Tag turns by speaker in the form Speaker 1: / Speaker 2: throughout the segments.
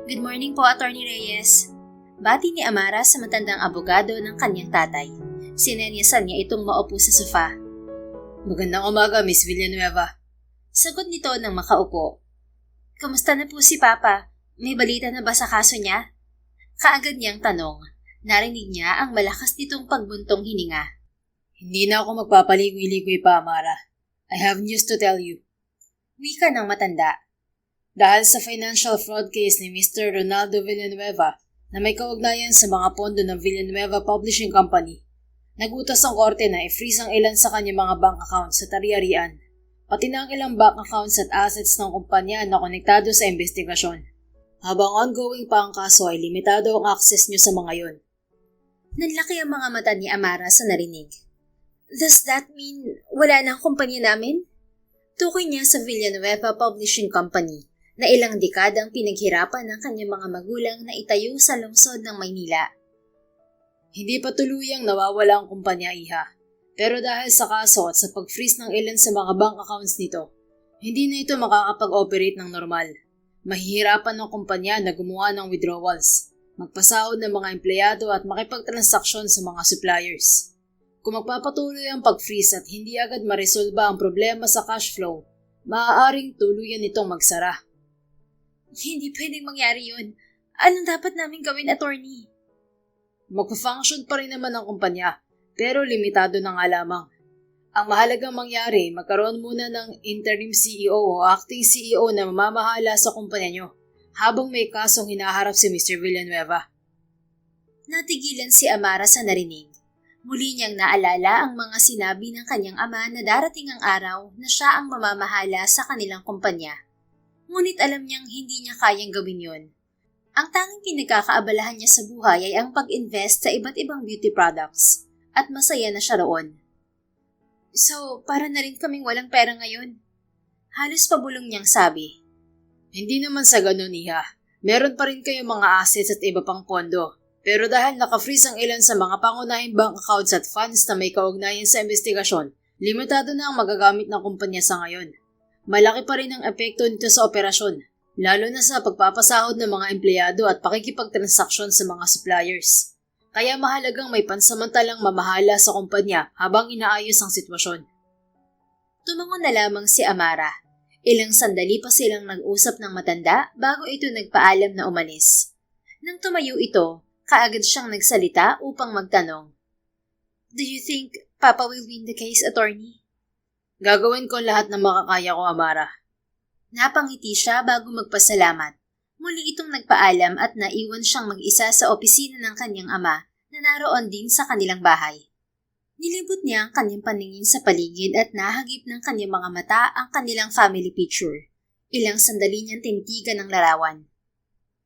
Speaker 1: Good morning po, Attorney Reyes. Bati ni Amara sa matandang abogado ng kanyang tatay. Sinenyasan niya itong maupo sa sofa.
Speaker 2: Magandang umaga, Miss Villanueva.
Speaker 1: Sagot nito nang makaupo. Kamusta na po si Papa? May balita na ba sa kaso niya? Kaagad niyang tanong. Narinig niya ang malakas nitong pagbuntong hininga.
Speaker 2: Hindi na ako magpapaligoy-ligoy pa, Amara. I have news to tell you.
Speaker 1: Wika ng matanda.
Speaker 2: Dahil sa financial fraud case ni Mr. Ronaldo Villanueva na may kaugnayan sa mga pondo ng Villanueva Publishing Company, nagutos ang korte na i-freeze ang ilan sa kanyang mga bank accounts sa tari-arian, pati na ang ilang bank accounts at assets ng kumpanya na konektado sa investigasyon. Habang ongoing pa ang kaso ay limitado ang access niyo sa mga yon.
Speaker 1: Nanlaki ang mga mata ni Amara sa narinig. Does that mean wala na ang kumpanya namin? Tukoy niya sa Villanueva Publishing Company na ilang dekadang pinaghirapan ng kanyang mga magulang na itayo sa lungsod ng Maynila.
Speaker 2: Hindi pa tuluyang nawawala ang kumpanya, Iha. Pero dahil sa kaso at sa pag-freeze ng ilan sa mga bank accounts nito, hindi na ito makakapag-operate ng normal. Mahihirapan ng kumpanya na gumawa ng withdrawals, magpasahod ng mga empleyado at makipagtransaksyon sa mga suppliers. Kung magpapatuloy ang pag-freeze at hindi agad maresolba ang problema sa cash flow, maaaring tuluyan itong magsara.
Speaker 1: Hindi pwedeng mangyari yun. Anong dapat namin gawin, attorney?
Speaker 2: Magpa-function pa rin naman ang kumpanya, pero limitado na nga lamang. Ang mahalagang mangyari, magkaroon muna ng interim CEO o acting CEO na mamamahala sa kumpanya nyo, habang may kasong hinaharap si Mr. Villanueva.
Speaker 1: Natigilan si Amara sa narinig. Muli niyang naalala ang mga sinabi ng kanyang ama na darating ang araw na siya ang mamamahala sa kanilang kumpanya. Ngunit alam niyang hindi niya kayang gawin yon. Ang tanging pinagkakaabalahan niya sa buhay ay ang pag-invest sa iba't ibang beauty products at masaya na siya roon. So, para na rin kaming walang pera ngayon. Halos pabulong niyang sabi.
Speaker 2: Hindi naman sa ganun, Iha. Meron pa rin kayong mga assets at iba pang pondo. Pero dahil naka-freeze ang ilan sa mga pangunahing bank accounts at funds na may kaugnayan sa investigasyon, limitado na ang magagamit ng kumpanya sa ngayon. Malaki pa rin ang epekto nito sa operasyon, lalo na sa pagpapasahod ng mga empleyado at pakikipagtransaksyon sa mga suppliers. Kaya mahalagang may pansamantalang mamahala sa kumpanya habang inaayos ang sitwasyon.
Speaker 1: Tumango na lamang si Amara. Ilang sandali pa silang nag-usap ng matanda bago ito nagpaalam na umalis. Nang tumayo ito, kaagad siyang nagsalita upang magtanong. Do you think Papa will win the case, attorney?
Speaker 2: Gagawin ko lahat ng makakaya ko, Amara.
Speaker 1: Napangiti siya bago magpasalamat. Muli itong nagpaalam at naiwan siyang mag-isa sa opisina ng kanyang ama na naroon din sa kanilang bahay. Nilibot niya ang kanyang paningin sa paligid at nahagip ng kanyang mga mata ang kanilang family picture. Ilang sandali niyang tinitigan ang larawan.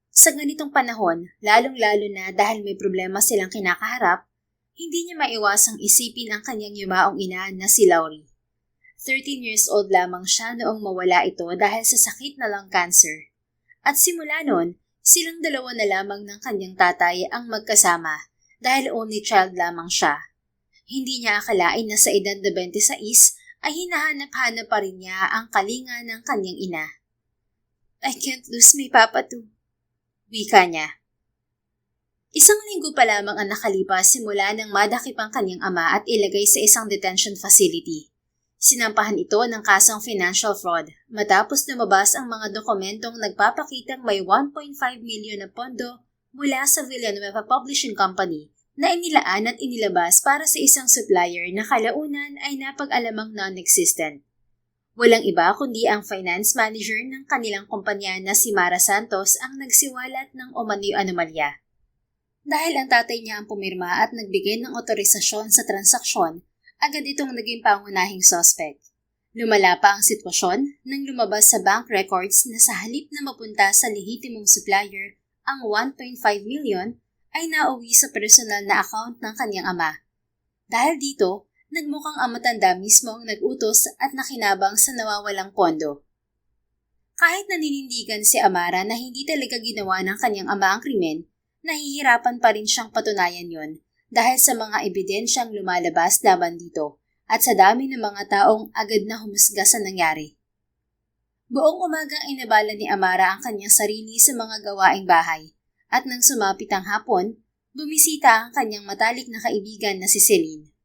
Speaker 1: Sa ganitong panahon, lalong-lalo na dahil may problema silang kinakaharap, hindi niya maiwasang isipin ang kanyang yumaong ina na si Laurie. 13 years old lamang siya noong mawala ito dahil sa sakit na lung cancer. At simula noon, silang dalawa na lamang ng kanyang tatay ang magkasama dahil only child lamang siya. Hindi niya akalain na sa edad na 26 ay hinahanap-hanap pa rin niya ang kalinga ng kanyang ina. I can't lose my papa too. Wika niya. Isang linggo pa lamang ang nakalipas simula nang madakip ang kanyang ama at ilagay sa isang detention facility. Sinampahan ito ng kasong financial fraud matapos lumabas ang mga dokumentong nagpapakitang may 1.5 milyon na pondo mula sa Villanueva Publishing Company na inilaan at inilabas para sa isang supplier na kalaunan ay napag-alamang non-existent. Walang iba kundi ang finance manager ng kanilang kumpanya na si Mara Santos ang nagsiwalat ng umano'y anomalya. Dahil ang tatay niya ang pumirma at nagbigay ng otorisasyon sa transaksyon, agad itong naging pangunahing suspect. Lumala pa ang sitwasyon nang lumabas sa bank records na sa halip na mapunta sa lehitimong supplier, ang 1.5 million ay nauwi sa personal na account ng kanyang ama. Dahil dito, nagmukhang ang matanda mismo ang nag-utos at nakinabang sa nawawalang pondo. Kahit naninindigan si Amara na hindi talaga ginawa ng kanyang ama ang krimen, nahihirapan pa rin siyang patunayan yon dahil sa mga ebidensyang lumalabas laban dito at sa dami ng mga taong agad na humusga sa nangyari. Buong umagang inabala ni Amara ang kanyang sarili sa mga gawaing bahay at nang sumapit ang hapon, bumisita ang kanyang matalik na kaibigan na si Celine.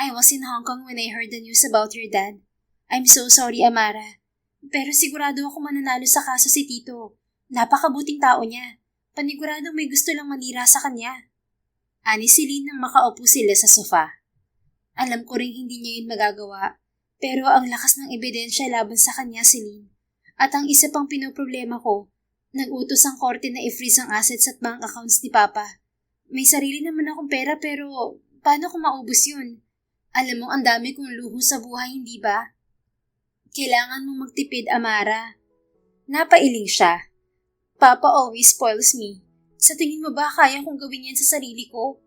Speaker 1: I was in Hong Kong when I heard the news about your dad. I'm so sorry, Amara. Pero sigurado ako mananalo sa kaso si Tito. Napakabuting tao niya. Paniguradong may gusto lang manira sa kanya. Ani Celine nang makaupo sila sa sofa. Alam ko ring hindi niya yun magagawa, pero ang lakas ng ebidensya laban sa kanya, Celine. At ang isa pang pinoproblema ko, nag-utos ang korte na i-freeze ang assets at bank accounts ni Papa. May sarili naman akong pera pero paano kung maubos yun? Alam mo, ang dami kong luho sa buhay, hindi ba? Kailangan mong magtipid, Amara. Napailing siya. Papa always spoils me. Sa tingin mo ba kaya kong gawin yan sa sarili ko?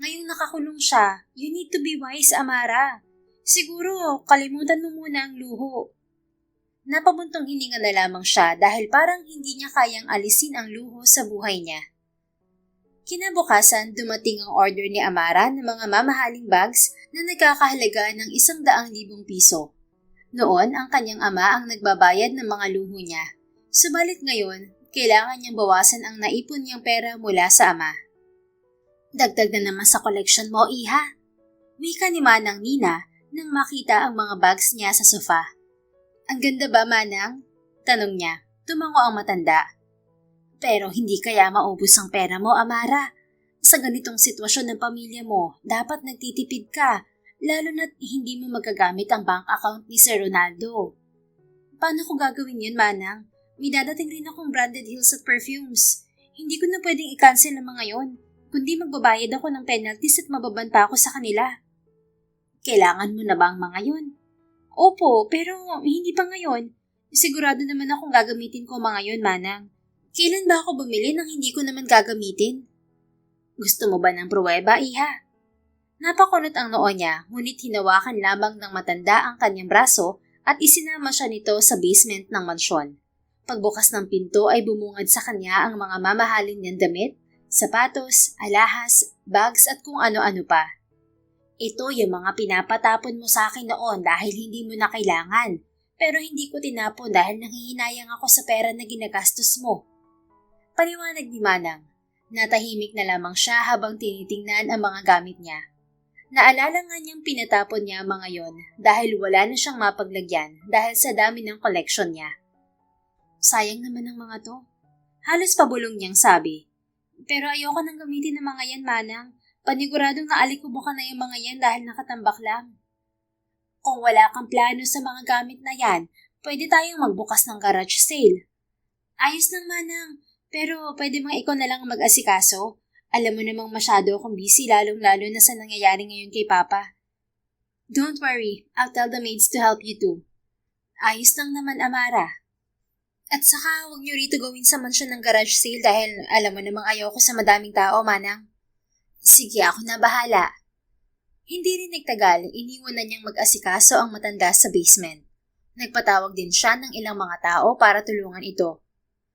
Speaker 1: Ngayong nakakulong siya, you need to be wise, Amara. Siguro, kalimutan mo muna ang luho. Napabuntong hininga na lamang siya dahil parang hindi niya kayang alisin ang luho sa buhay niya. Kinabukasan, dumating ang order ni Amara ng mga mamahaling bags na nagkakahalaga ng 100,000 piso. Noon, ang kanyang ama ang nagbabayad ng mga luho niya. Subalit ngayon, kailangan niyang bawasan ang naipon niyang pera mula sa ama. Dagdag na naman sa collection mo, iha. Wika ni Manang Nina nang makita ang mga bags niya sa sofa. Ang ganda ba, Manang? Tanong niya. Tumango ang matanda. Pero hindi kaya maubos ang pera mo, Amara. Sa ganitong sitwasyon ng pamilya mo, dapat nagtitipid ka, lalo na't hindi mo magagamit ang bank account ni Sir Ronaldo. Paano ko gagawin yun, Manang? May dadating rin akong branded heels at perfumes. Hindi ko na pwedeng i-cancel ang mga yon, kundi magbabayad ako ng penalties at mababanta ako sa kanila. Kailangan mo na ba ang mga yon? Opo, pero hindi pa ngayon. Sigurado naman akong gagamitin ko mga yon, Manang. Kailan ba ako bumili nang hindi ko naman gagamitin? Gusto mo ba ng pruweba, iha? Napakunot ang noo niya, ngunit hinawakan lamang ng matanda ang kanyang braso at isinama siya nito sa basement ng mansyon. Pagbukas ng pinto ay bumungad sa kanya ang mga mamahalin niyang damit, sapatos, alahas, bags at kung ano-ano pa. Ito yung mga pinapatapon mo sa akin noon dahil hindi mo na kailangan, pero hindi ko tinapon dahil nanghihinayang ako sa pera na ginagastos mo. Paliwanag ni Manang. Natahimik na lamang siya habang tinitingnan ang mga gamit niya. Naalala nga niyang pinatapon niya mga yon dahil wala na siyang mapaglagyan dahil sa dami ng collection niya. Sayang naman ang mga to. Halos pabulong niyang sabi. Pero ayoko nang gamitin ng mga yan, Manang. Paniguradong naalikubo ka na yung mga yan dahil nakatambak lang. Kung wala kang plano sa mga gamit na yan, pwede tayong magbukas ng garage sale. Ayos lang, Manang. Pero pwede bang ikaw na lang mag-asikaso? Alam mo namang masyado akong busy lalong-lalo na sa nangyayari ngayon kay Papa. Don't worry, I'll tell the maids to help you too. Ayos lang naman, Amara. At saka huwag niyo rito gawin sa mansyon ng garage sale dahil alam mo namang ayoko sa madaming tao, Manang. Sige, ako na bahala. Hindi rin nagtagal, iniwan na niyang mag-asikaso ang matanda sa basement. Nagpatawag din siya ng ilang mga tao para tulungan ito.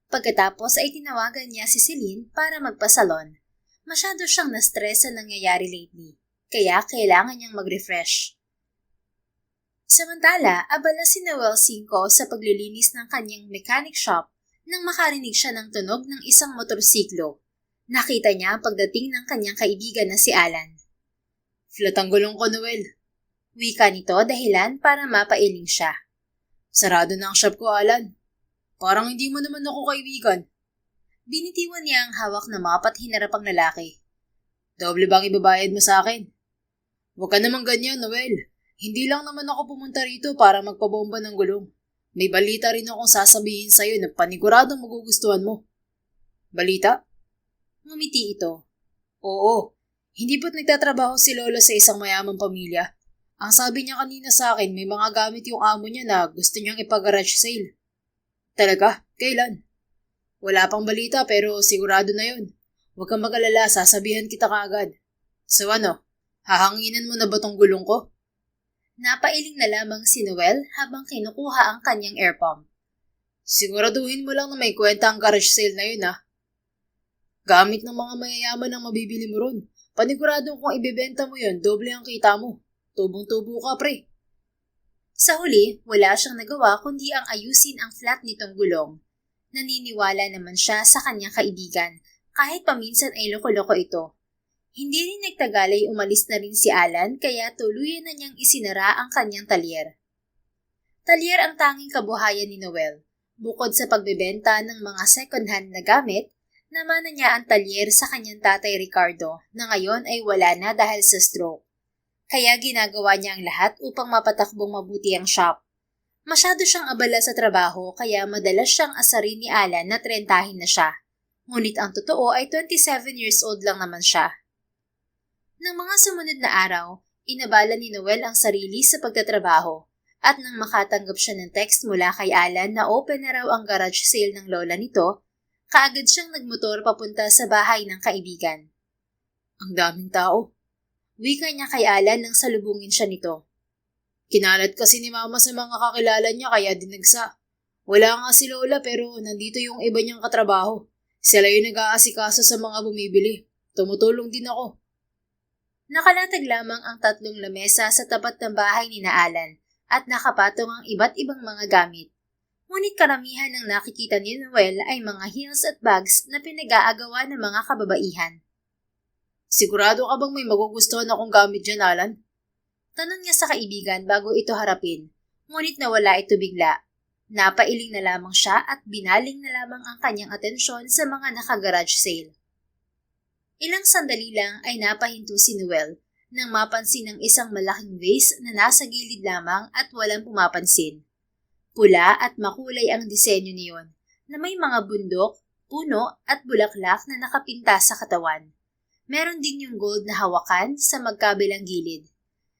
Speaker 1: Pagkatapos ay tinawagan niya si Celine para magpasalon. Masyado siyang na-stress sa nangyayari lately, kaya kailangan niyang mag-refresh. Samantala, abala si Noel Cinco sa paglilinis ng kanyang mechanic shop nang makarinig siya ng tunog ng isang motorsiklo. Nakita niya ang pagdating ng kanyang kaibigan na si Alan.
Speaker 2: Flat ang gulong ko, Noel.
Speaker 1: Wika nito dahilan para mapailing siya.
Speaker 2: Sarado na ang shop ko, Alan. Parang hindi mo naman ako kaibigan.
Speaker 1: Binitiwan niya ang hawak ng mga pathinarapang lalaki.
Speaker 2: Doble bang ibabayad mo sa akin? Huwag ka naman ganyan, Noel. Hindi lang naman ako pumunta rito para magpabomba ng gulong. May balita rin akong sasabihin sa'yo na paniguradong magugustuhan mo. Balita?
Speaker 1: Ngumiti ito.
Speaker 2: Oo. Hindi ba't nagtatrabaho si Lolo sa isang mayamang pamilya? Ang sabi niya kanina sa akin, may mga gamit yung amo niya na gusto niyang ipag-garage sale. Talaga? Kailan? Wala pang balita pero sigurado na yun. Huwag kang mag-alala, sasabihan kita kaagad. So ano, hahanginan mo na ba tong gulong ko?
Speaker 1: Napailing na lamang si Noel habang kinukuha ang kanyang air pump.
Speaker 2: Siguraduhin mo lang na may kwenta ang garage sale na yun, ha? Gamit ng mga mayayaman ang mabibili mo ron. Paniguradong kung ibebenta mo yun, doble ang kita mo. Tubong-tubo ka, pre.
Speaker 1: Sa huli, wala siyang nagawa kundi ang ayusin ang flat nitong gulong. Naniniwala naman siya sa kanyang kaibigan, kahit paminsan ay loko-loko ito. Hindi rin nagtagal ay umalis na rin si Alan kaya tuluyan na niyang isinara ang kanyang talyer. Talyer ang tanging kabuhayan ni Noel. Bukod sa pagbebenta ng mga second-hand na gamit, namana niya ang talyer sa kanyang tatay Ricardo na ngayon ay wala na dahil sa stroke. Kaya ginagawa niya ang lahat upang mapatakbong mabuti ang shop. Masyado siyang abala sa trabaho kaya madalas siyang asarin ni Alan na 30 na siya. Ngunit ang totoo ay 27 years old lang naman siya. Nang mga sumunod na araw, inabala ni Noel ang sarili sa pagtatrabaho at nang makatanggap siya ng text mula kay Alan na open na raw ang garage sale ng lola nito, kaagad siyang nagmotor papunta sa bahay ng kaibigan.
Speaker 2: Ang daming tao.
Speaker 1: Wika niya kay Alan nang salubungin siya nito.
Speaker 2: Kinalat kasi ni Mama sa mga kakilala niya kaya dinagsa. Wala nga si Lola pero nandito yung iba niyang katrabaho. Sila yung nag-aasikaso sa mga bumibili. Tumutulong din ako.
Speaker 1: Nakalatag lamang ang 3 lamesa sa tapat ng bahay ni na Alan at nakapatong ang iba't ibang mga gamit. Ngunit karamihan ng nakikita ni Noel ay mga heels at bags na pinag-aagawa ng mga kababaihan.
Speaker 2: Sigurado ka bang may magugustuhan akong gamit dyan, Alan?
Speaker 1: Tanong niya sa kaibigan bago ito harapin, ngunit nawala ito bigla. Napailing na lamang siya at binaling na lamang ang kanyang atensyon sa mga naka-garage sale. Ilang sandali lang ay napahinto si Noel nang mapansin ng isang malaking vase na nasa gilid lamang at walang pumapansin. Pula at makulay ang disenyo niyon na may mga bundok, puno at bulaklak na nakapinta sa katawan. Meron din yung gold na hawakan sa magkabilang gilid.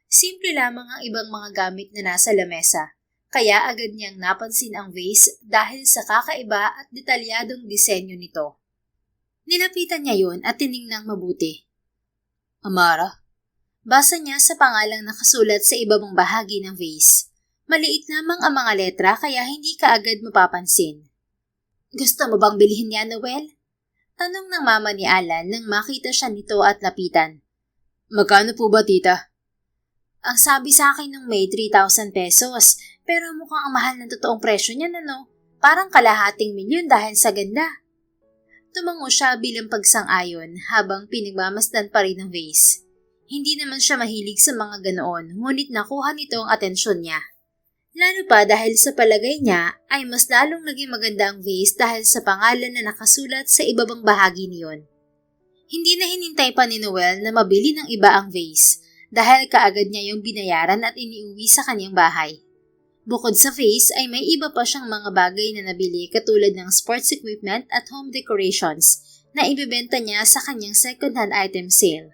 Speaker 1: Simple lamang ang ibang mga gamit na nasa lamesa, kaya agad niyang napansin ang vase dahil sa kakaiba at detalyadong disenyo nito. Nilapitan niya yun at tiningnang mabuti.
Speaker 2: Amara?
Speaker 1: Basa niya sa pangalang nakasulat sa ibabang bahagi ng vase. Maliit lamang ang mga letra kaya hindi ka agad mapapansin. Gusto mo bang bilhin niya, Noel? Tanong ng mama ni Alan nang makita siya nito at lapitan.
Speaker 2: Magkano po ba, tita?
Speaker 1: Ang sabi sa akin nung may 3,000 pesos, pero mukhang ang mahal ng totoong presyo niyan, ano? Parang kalahating milyon dahil sa ganda. Tumango siya bilang pagsang-ayon habang pinagmamasdan pa rin ang vase. Hindi naman siya mahilig sa mga ganoon, ngunit nakuha nito ang atensyon niya. Lalo pa dahil sa palagay niya ay mas lalong naging maganda ang vase dahil sa pangalan na nakasulat sa ibabang bahagi niyon. Hindi na hinintay pa ni Noel na mabili ng iba ang vase dahil kaagad niya yung binayaran at iniuwi sa kanyang bahay. Bukod sa vase ay may iba pa siyang mga bagay na nabili katulad ng sports equipment at home decorations na ibebenta niya sa kanyang second-hand item sale.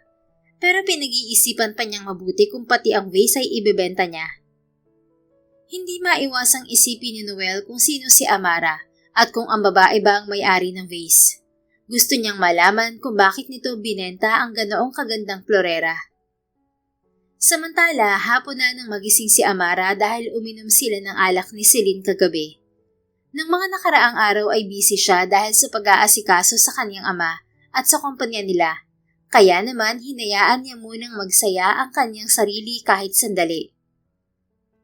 Speaker 1: Pero pinag-iisipan pa niyang mabuti kung pati ang vase ay ibebenta niya. Hindi maiwasang isipin ni Noel kung sino si Amara at kung ang babae ba ang may-ari ng vase. Gusto niyang malaman kung bakit nito binenta ang ganoong kagandang florera. Samantala, hapon na nang magising si Amara dahil uminom sila ng alak ni Celine kagabi. Nang mga nakaraang araw ay busy siya dahil sa pag-aasikaso sa kanyang ama at sa kumpanya nila. Kaya naman hinayaan niya munang magsaya ang kanyang sarili kahit sandali.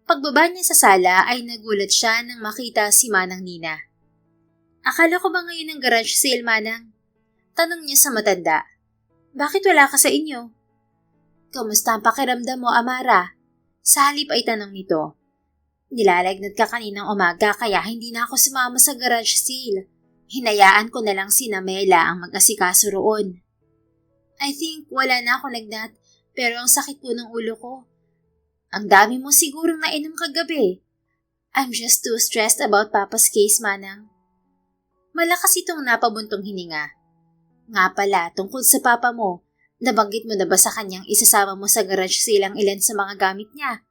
Speaker 1: Pagbaba niya sa sala ay nagulat siya nang makita si Manang Nina. Akala ko ba ngayon ang garage sale, Manang? Tanong niya sa matanda. Bakit wala ka sa inyo? Kamusta ang pakiramdam mo, Amara? Sa halip ay tanong nito. Nilalagnat ka kaninang umaga kaya hindi na ako sumama sa garage sale. Hinayaan ko na lang si Namela ang mag-asikaso roon. I think wala na ako lagnat pero ang sakit po ng ulo ko. Ang dami mo sigurong nainom kagabi. I'm just too stressed about Papa's case, Manang. Malakas itong napabuntong hininga. Nga pala, tungkol sa Papa mo, nabanggit mo na ba sa kanyang isasama mo sa garage sale ang ilan sa mga gamit niya?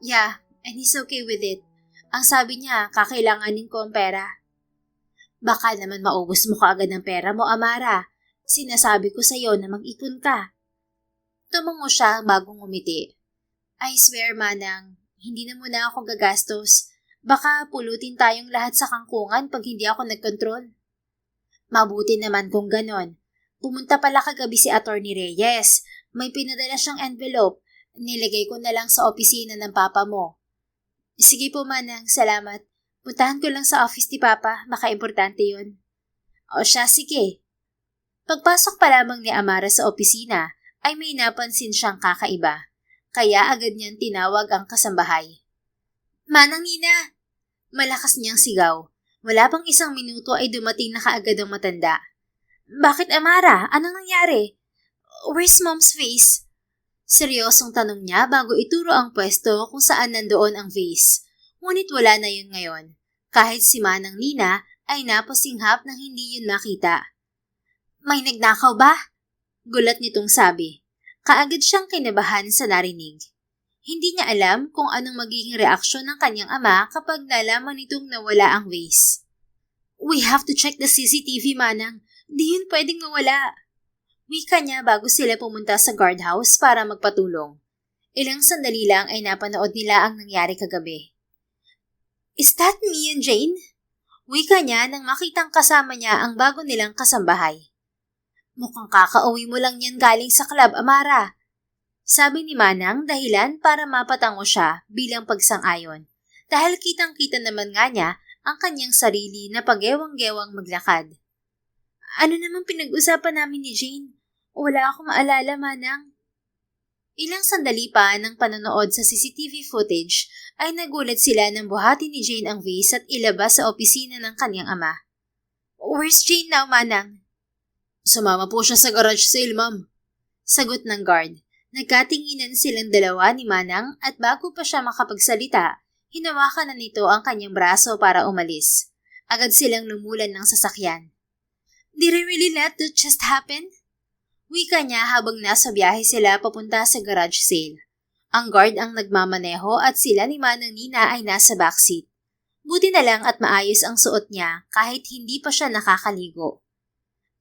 Speaker 1: Yeah, and he's okay with it. Ang sabi niya, kakailanganin ko ang pera. Baka naman maubos mo kaagad ng pera mo, Amara. Sinasabi ko sa iyo na mag-ipon ka. Tumango siya bagong umiti. I swear, Manang, hindi na muna ako gagastos. Baka pulutin tayong lahat sa kangkungan pag hindi ako nagkontrol. Mabuti naman kung ganon. Pumunta pala kagabi si Attorney Reyes. May pinadala siyang envelope. Nilagay ko na lang sa opisina ng papa mo. Sige po, Manang. Salamat. Puntahan ko lang sa office ni Papa. Baka importante yun. O siya, sige. Pagpasok pa lamang ni Amara sa opisina, ay may napansin siyang kakaiba. Kaya agad niyang tinawag ang kasambahay. Manang Nina! Malakas niyang sigaw. Wala pang isang minuto ay dumating na kaagad ang matanda. Bakit, Amara? Anong nangyari? Where's Mom's vase? Seryosong tanong niya bago ituro ang pwesto kung saan nandoon ang vase. Ngunit wala na yun ngayon. Kahit si Manang Nina ay napasinghap nang hindi yun makita. May nagnakaw ba? Gulat nitong sabi. Kaagad siyang kinabahan sa narinig. Hindi niya alam kung anong magiging reaksyon ng kanyang ama kapag nalaman nitong nawala ang vase. We have to check the CCTV, Manang. Di yun pwedeng mawala. Wika niya bago sila pumunta sa guardhouse para magpatulong. Ilang sandali lang ay napanood nila ang nangyari kagabi. Is that me and Jane? Wika niya nang makitang kasama niya ang bago nilang kasambahay. Mukhang kakauwi mo lang yan galing sa club, Amara. Sabi ni Manang dahilan para mapatango siya bilang pagsang-ayon. Dahil kitang-kita naman nga niya ang kanyang sarili na pagewang-gewang maglakad. Ano naman pinag-usapan namin ni Jane? Wala akong maalala, Manang. Ilang sandali pa ng panonood sa CCTV footage ay nagulat sila nang buhati ni Jane ang vase at ilabas sa opisina ng kanyang ama. Where's Jane now, Manang?
Speaker 2: Sumama po siya sa garage sale, ma'am.
Speaker 1: Sagot ng guard. Nagkatinginan silang dalawa ni Manang at bago pa siya makapagsalita, hinawakan na nito ang kanyang braso para umalis. Agad silang lumulan ng sasakyan. Did I really let that just happen? Wika niya habang nasa biyahe sila papunta sa garage sale. Ang guard ang nagmamaneho at sila ni Manang Nina ay nasa backseat. Buti na lang at maayos ang suot niya kahit hindi pa siya nakakaligo.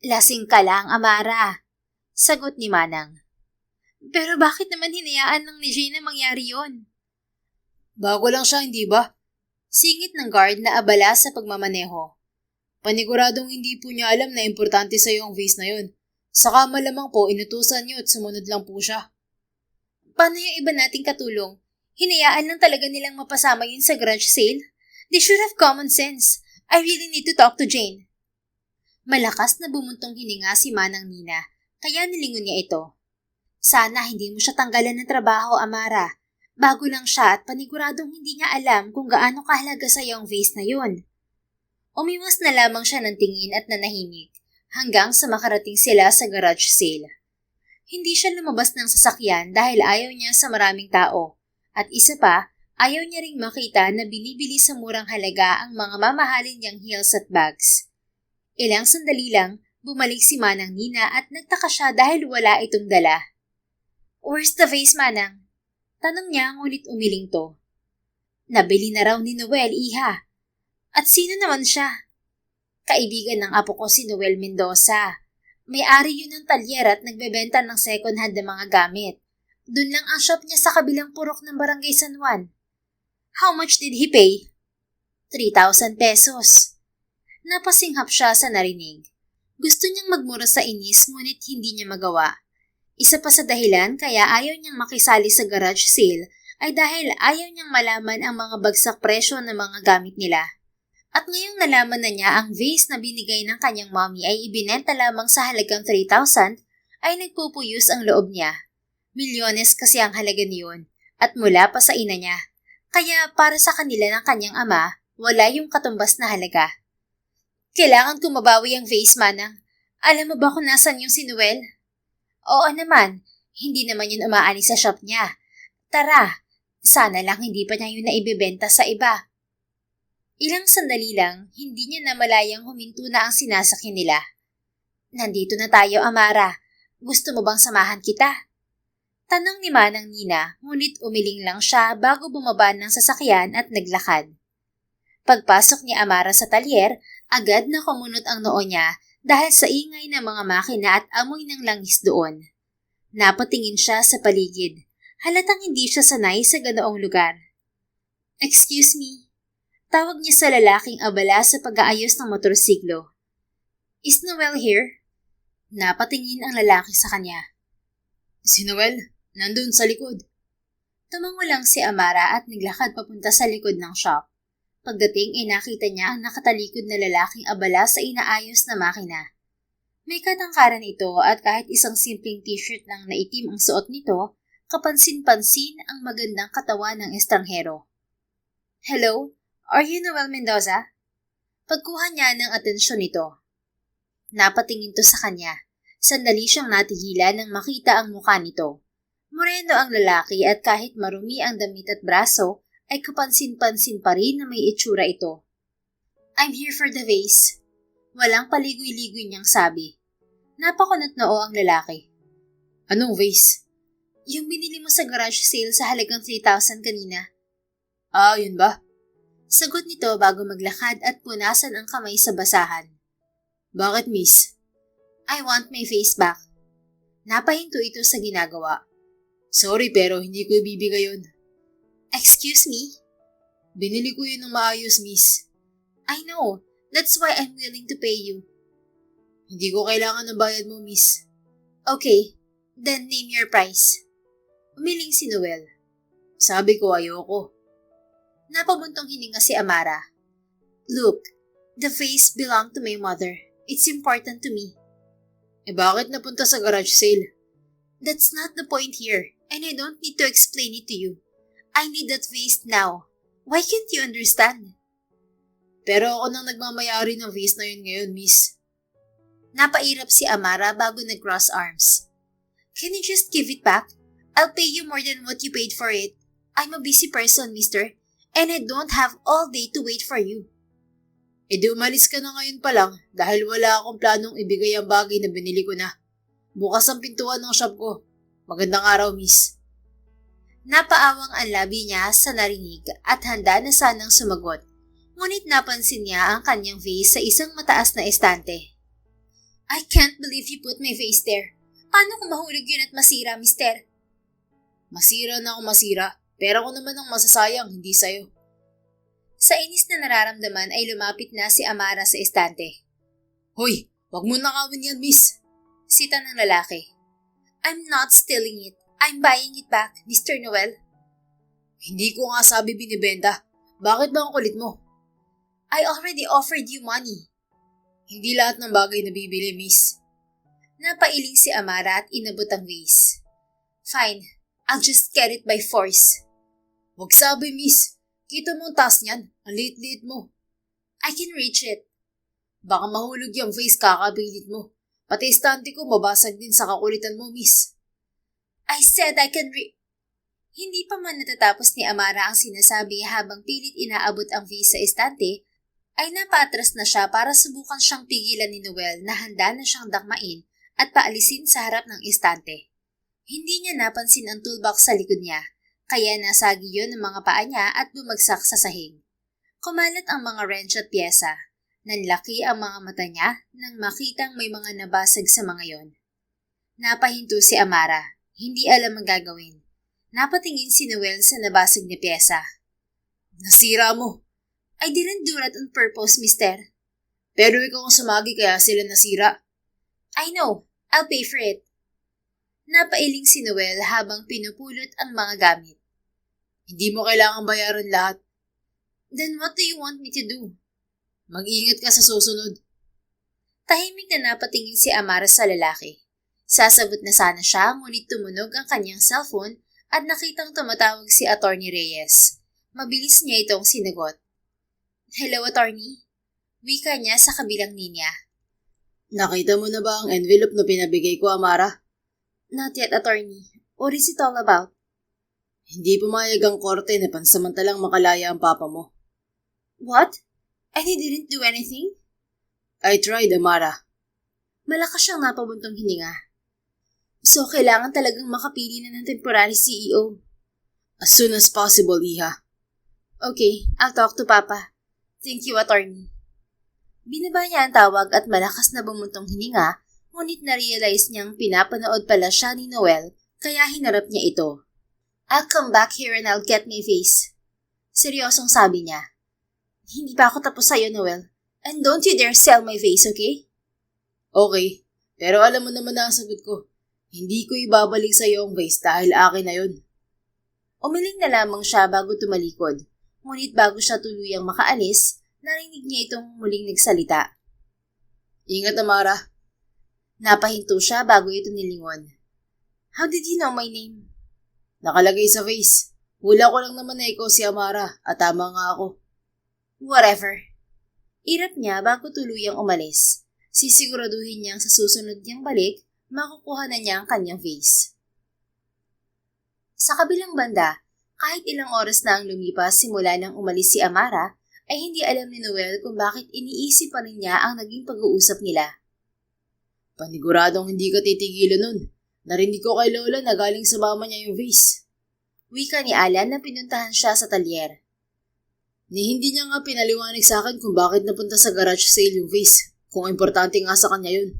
Speaker 1: Lasing ka lang, Amara. Sagot ni Manang. Pero bakit naman hinayaan ng ni Jane na mangyari yon?
Speaker 2: Bago lang siya, hindi ba?
Speaker 1: Singit ng guard na abala sa pagmamaneho.
Speaker 2: Paniguradong hindi po niya alam na importante sa iyo ang vase na yun. Saka malamang po inutusan niyo at sumunod lang po siya.
Speaker 1: Paano yung iba nating katulong? Hinayaan lang talaga nilang mapasama yun sa garage sale? They should have common sense. I really need to talk to Jane. Malakas na bumuntong hininga si Manang Nina, kaya nilingon niya ito. Sana hindi mo siya tanggalan ng trabaho, Amara. Bago lang siya at paniguradong hindi niya alam kung gaano kahalaga sa iyo ang vase na yun. Umiwas na lamang siya ng tingin at nanahimik hanggang sa makarating sila sa garage sale. Hindi siya lumabas ng sasakyan dahil ayaw niya sa maraming tao at isa pa, ayaw niya ring makita na binibili sa murang halaga ang mga mamahalin niyang heels at bags. Ilang sandali lang, bumalik si Manang Nina at nagtaka siya dahil wala itong dala. Where's the vase, Manang? Tanong niya ngunit umiling to. Nabili na raw ni Noel, iha. At sino naman siya? Kaibigan ng apo ko si Noel Mendoza. May-ari yun ng talyer at nagbebenta ng second-hand na mga gamit. Doon lang ang shop niya sa kabilang purok ng Barangay San Juan. How much did he pay? 3,000 pesos. Napasinghap siya sa narinig. Gusto niyang magmura sa inis ngunit hindi niya magawa. Isa pa sa dahilan kaya ayaw niyang makisali sa garage sale ay dahil ayaw niyang malaman ang mga bagsak presyo ng mga gamit nila. At ngayong nalaman na niya ang vase na binigay ng kanyang mommy ay ibinenta lamang sa halagang 3,000, ay nagpupuyos ang loob niya. Milyones kasi ang halaga niyon at mula pa sa ina niya. Kaya para sa kanila ng kanyang ama, wala yung katumbas na halaga. Kailangan ko mabawi ang vase, Manang. Alam mo ba kung nasan yung si Noel? Oo naman, hindi naman yun umaani sa shop niya. Tara, sana lang hindi pa niya yun naibibenta sa iba. Ilang sandali lang, hindi niya namalayang huminto na ang sinasakyan nila. Nandito na tayo, Amara. Gusto mo bang samahan kita? Tanong ni Manang Nina, ngunit umiling lang siya bago bumaba ng sasakyan at naglakad. Pagpasok ni Amara sa talyer, agad na kumunot ang noo niya dahil sa ingay ng mga makina at amoy ng langis doon. Napatingin siya sa paligid. Halatang hindi siya sanay sa ganoong lugar. Excuse me. Tawag niya sa lalaking abala sa pag-aayos ng motorsiklo. Is Noel here? Napatingin ang lalaki sa kanya.
Speaker 2: Si Noel, nandun sa likod.
Speaker 1: Tumango lang si Amara at naglakad papunta sa likod ng shop. Pagdating ay nakita niya ang nakatalikod na lalaking abala sa inaayos na makina. May katangkaran ito at kahit isang simpleng t-shirt lang na itim ang suot nito, kapansin-pansin ang magandang katawan ng estranghero. "Hello? Are you Noel Mendoza?" Pagkuha niya ng atensyon nito. Napatingin to sa kanya. Sandali siyang natigilan nang makita ang mukha nito. Moreno ang lalaki at kahit marumi ang damit at braso, ay kapansin-pansin pa rin na may itsura ito. "I'm here for the vase." Walang paligoy-ligoy niyang sabi. Napakunot noo ang lalaki.
Speaker 2: Anong vase?
Speaker 1: "Yung binili mo sa garage sale sa halagang 3,000 kanina."
Speaker 2: Ah, yun ba?
Speaker 1: Sagot nito bago maglakad at punasan ang kamay sa basahan.
Speaker 2: Bakit, miss?
Speaker 1: "I want my face back." Napahinto ito sa ginagawa.
Speaker 2: Sorry pero hindi ko ibibigay yun.
Speaker 1: "Excuse me?"
Speaker 2: Binili ko yun ng maayos, miss.
Speaker 1: "I know. That's why I'm willing to pay you."
Speaker 2: Hindi ko kailangan ng bayad mo, miss.
Speaker 1: "Okay, then name your price." Umiling si Noel.
Speaker 2: Sabi ko ayoko.
Speaker 1: Napabuntong hininga si Amara. "Look, the vase belonged to my mother. It's important to me."
Speaker 2: Eh bakit napunta sa garage sale?
Speaker 1: "That's not the point here, and I don't need to explain it to you. I need that vase now. Why can't you understand?"
Speaker 2: Pero ako nang nagmamayari ng vase na yun ngayon, miss.
Speaker 1: Napairap si Amara bago nag-cross arms. "Can you just give it back? I'll pay you more than what you paid for it. I'm a busy person, mister, and I don't have all day to wait for you."
Speaker 2: E di umalis ka na ngayon pa lang dahil wala akong planong ibigay ang bagay na binili ko na. Bukas ang pintuan ng shop ko. Magandang araw, miss.
Speaker 1: Napaawang ang labi niya sa narinig at handa na sanang sumagot. Ngunit napansin niya ang kanyang vase sa isang mataas na estante. "I can't believe you put my vase there. Paano kung mahulog yun at masira, mister?"
Speaker 2: Masira na ako masira. Pero ako naman ang masasayang, hindi sayo.
Speaker 1: Sa inis na nararamdaman ay lumapit na si Amara sa estante.
Speaker 2: Hoy, wag mo nakawin yan, miss.
Speaker 1: Sita ng lalaki. "I'm not stealing it. I'm buying it back, Mr. Noel."
Speaker 2: Hindi ko nga sabi binibenta. Bakit ba ang kulit mo?
Speaker 1: "I already offered you money."
Speaker 2: Hindi lahat ng bagay na bibili, miss.
Speaker 1: Napailing si Amara at inabot ang vase. "Fine, I'll just get it by force."
Speaker 2: Wag sabi, miss. Kita mo ang taas niyan. Ang liit-liit mo.
Speaker 1: "I can reach it."
Speaker 2: Baka mahulog yung vase kakabilit mo. Pati estante ko mabasag din sa kakulitan mo, miss.
Speaker 1: "I said I can Hindi pa man natatapos ni Amara ang sinasabi habang pilit inaabot ang vase sa estante, ay napaatras na siya para subukan siyang pigilan ni Noel na handa na siyang dakmain at paalisin sa harap ng estante. Hindi niya napansin ang toolbox sa likod niya, kaya nasagi yun ng mga paa niya at bumagsak sa sahig. Kumalat ang mga wrench at pyesa. Nanlaki ang mga mata niya nang makitang may mga nabasag sa mga yon. Napahinto si Amara. Hindi alam ang gagawin. Napatingin si Noel sa nabasag na pyesa.
Speaker 2: Nasira mo.
Speaker 1: "I didn't do that on purpose, mister."
Speaker 2: Pero ikaw ang sumagi kaya sila nasira.
Speaker 1: "I know. I'll pay for it." Napailing si Noel habang pinupulot ang mga gamit.
Speaker 2: Hindi mo kailangang bayaran lahat.
Speaker 1: "Then what do you want me to do?"
Speaker 2: Mag-ingat ka sa susunod.
Speaker 1: Tahimik na napatingin si Amara sa lalaki. Sasagot na sana siya ngunit tumunog ang kanyang cellphone at nakitang tumatawag si Attorney Reyes. Mabilis niya itong sinagot. "Hello, Attorney?" Wika niya sa kabilang linya.
Speaker 2: Nakita mo na ba ang envelope na pinabigay ko, Amara?
Speaker 1: "Not yet, Attorney. What is it all about?"
Speaker 2: Hindi pumayag ang korte na pansamantalang makalaya ang papa mo.
Speaker 1: "What? And he didn't do anything?"
Speaker 2: I tried, Amara.
Speaker 1: Malakas siyang napabuntong hininga. "So, kailangan talagang makapili na ng temporary CEO."
Speaker 2: As soon as possible, Iha.
Speaker 1: "Okay, I'll talk to Papa. Thank you, Attorney." Binaba niya ang tawag at malakas na bumuntong hininga, ngunit na-realize niyang pinapanood pala siya ni Noel, kaya hinarap niya ito. "I'll come back here and I'll get my vase." Seryosong sabi niya. "Hindi pa ako tapos sa'yo, Noel. And don't you dare sell my vase, okay?"
Speaker 2: Okay, pero alam mo naman na ang sagot ko. Hindi ko ibabalik sa iyo ang vase dahil akin na yun.
Speaker 1: Umiling na lamang siya bago tumalikod, ngunit bago siya tuluyang makaalis, narinig niya itong muling nagsalita.
Speaker 2: Ingat, Amara.
Speaker 1: Napahinto siya bago ito nilingon. How did you know my name?
Speaker 2: Nakalagay sa face. Hula ko lang naman na ikaw si Amara at tama nga ako.
Speaker 1: Whatever. Irap niya bago tuluyang umalis. Sisiguraduhin niyang sa susunod niyang balik, makukuha na niya ang kanyang face. Sa kabilang banda, kahit ilang oras na ang lumipas simula nang umalis si Amara, ay hindi alam ni Noel kung bakit iniisip pa rin niya ang naging pag-uusap nila.
Speaker 2: Paniguradong hindi ka titigilan nun. Narinig ko kay Lola na galing sa mama niya yung vase.
Speaker 1: Wika ni Alan na pinuntahan siya sa talyer.
Speaker 2: Hindi niya nga pinaliwanag sa akin kung bakit napunta sa garage sale yung vase, kung importante nga sa kanya yun.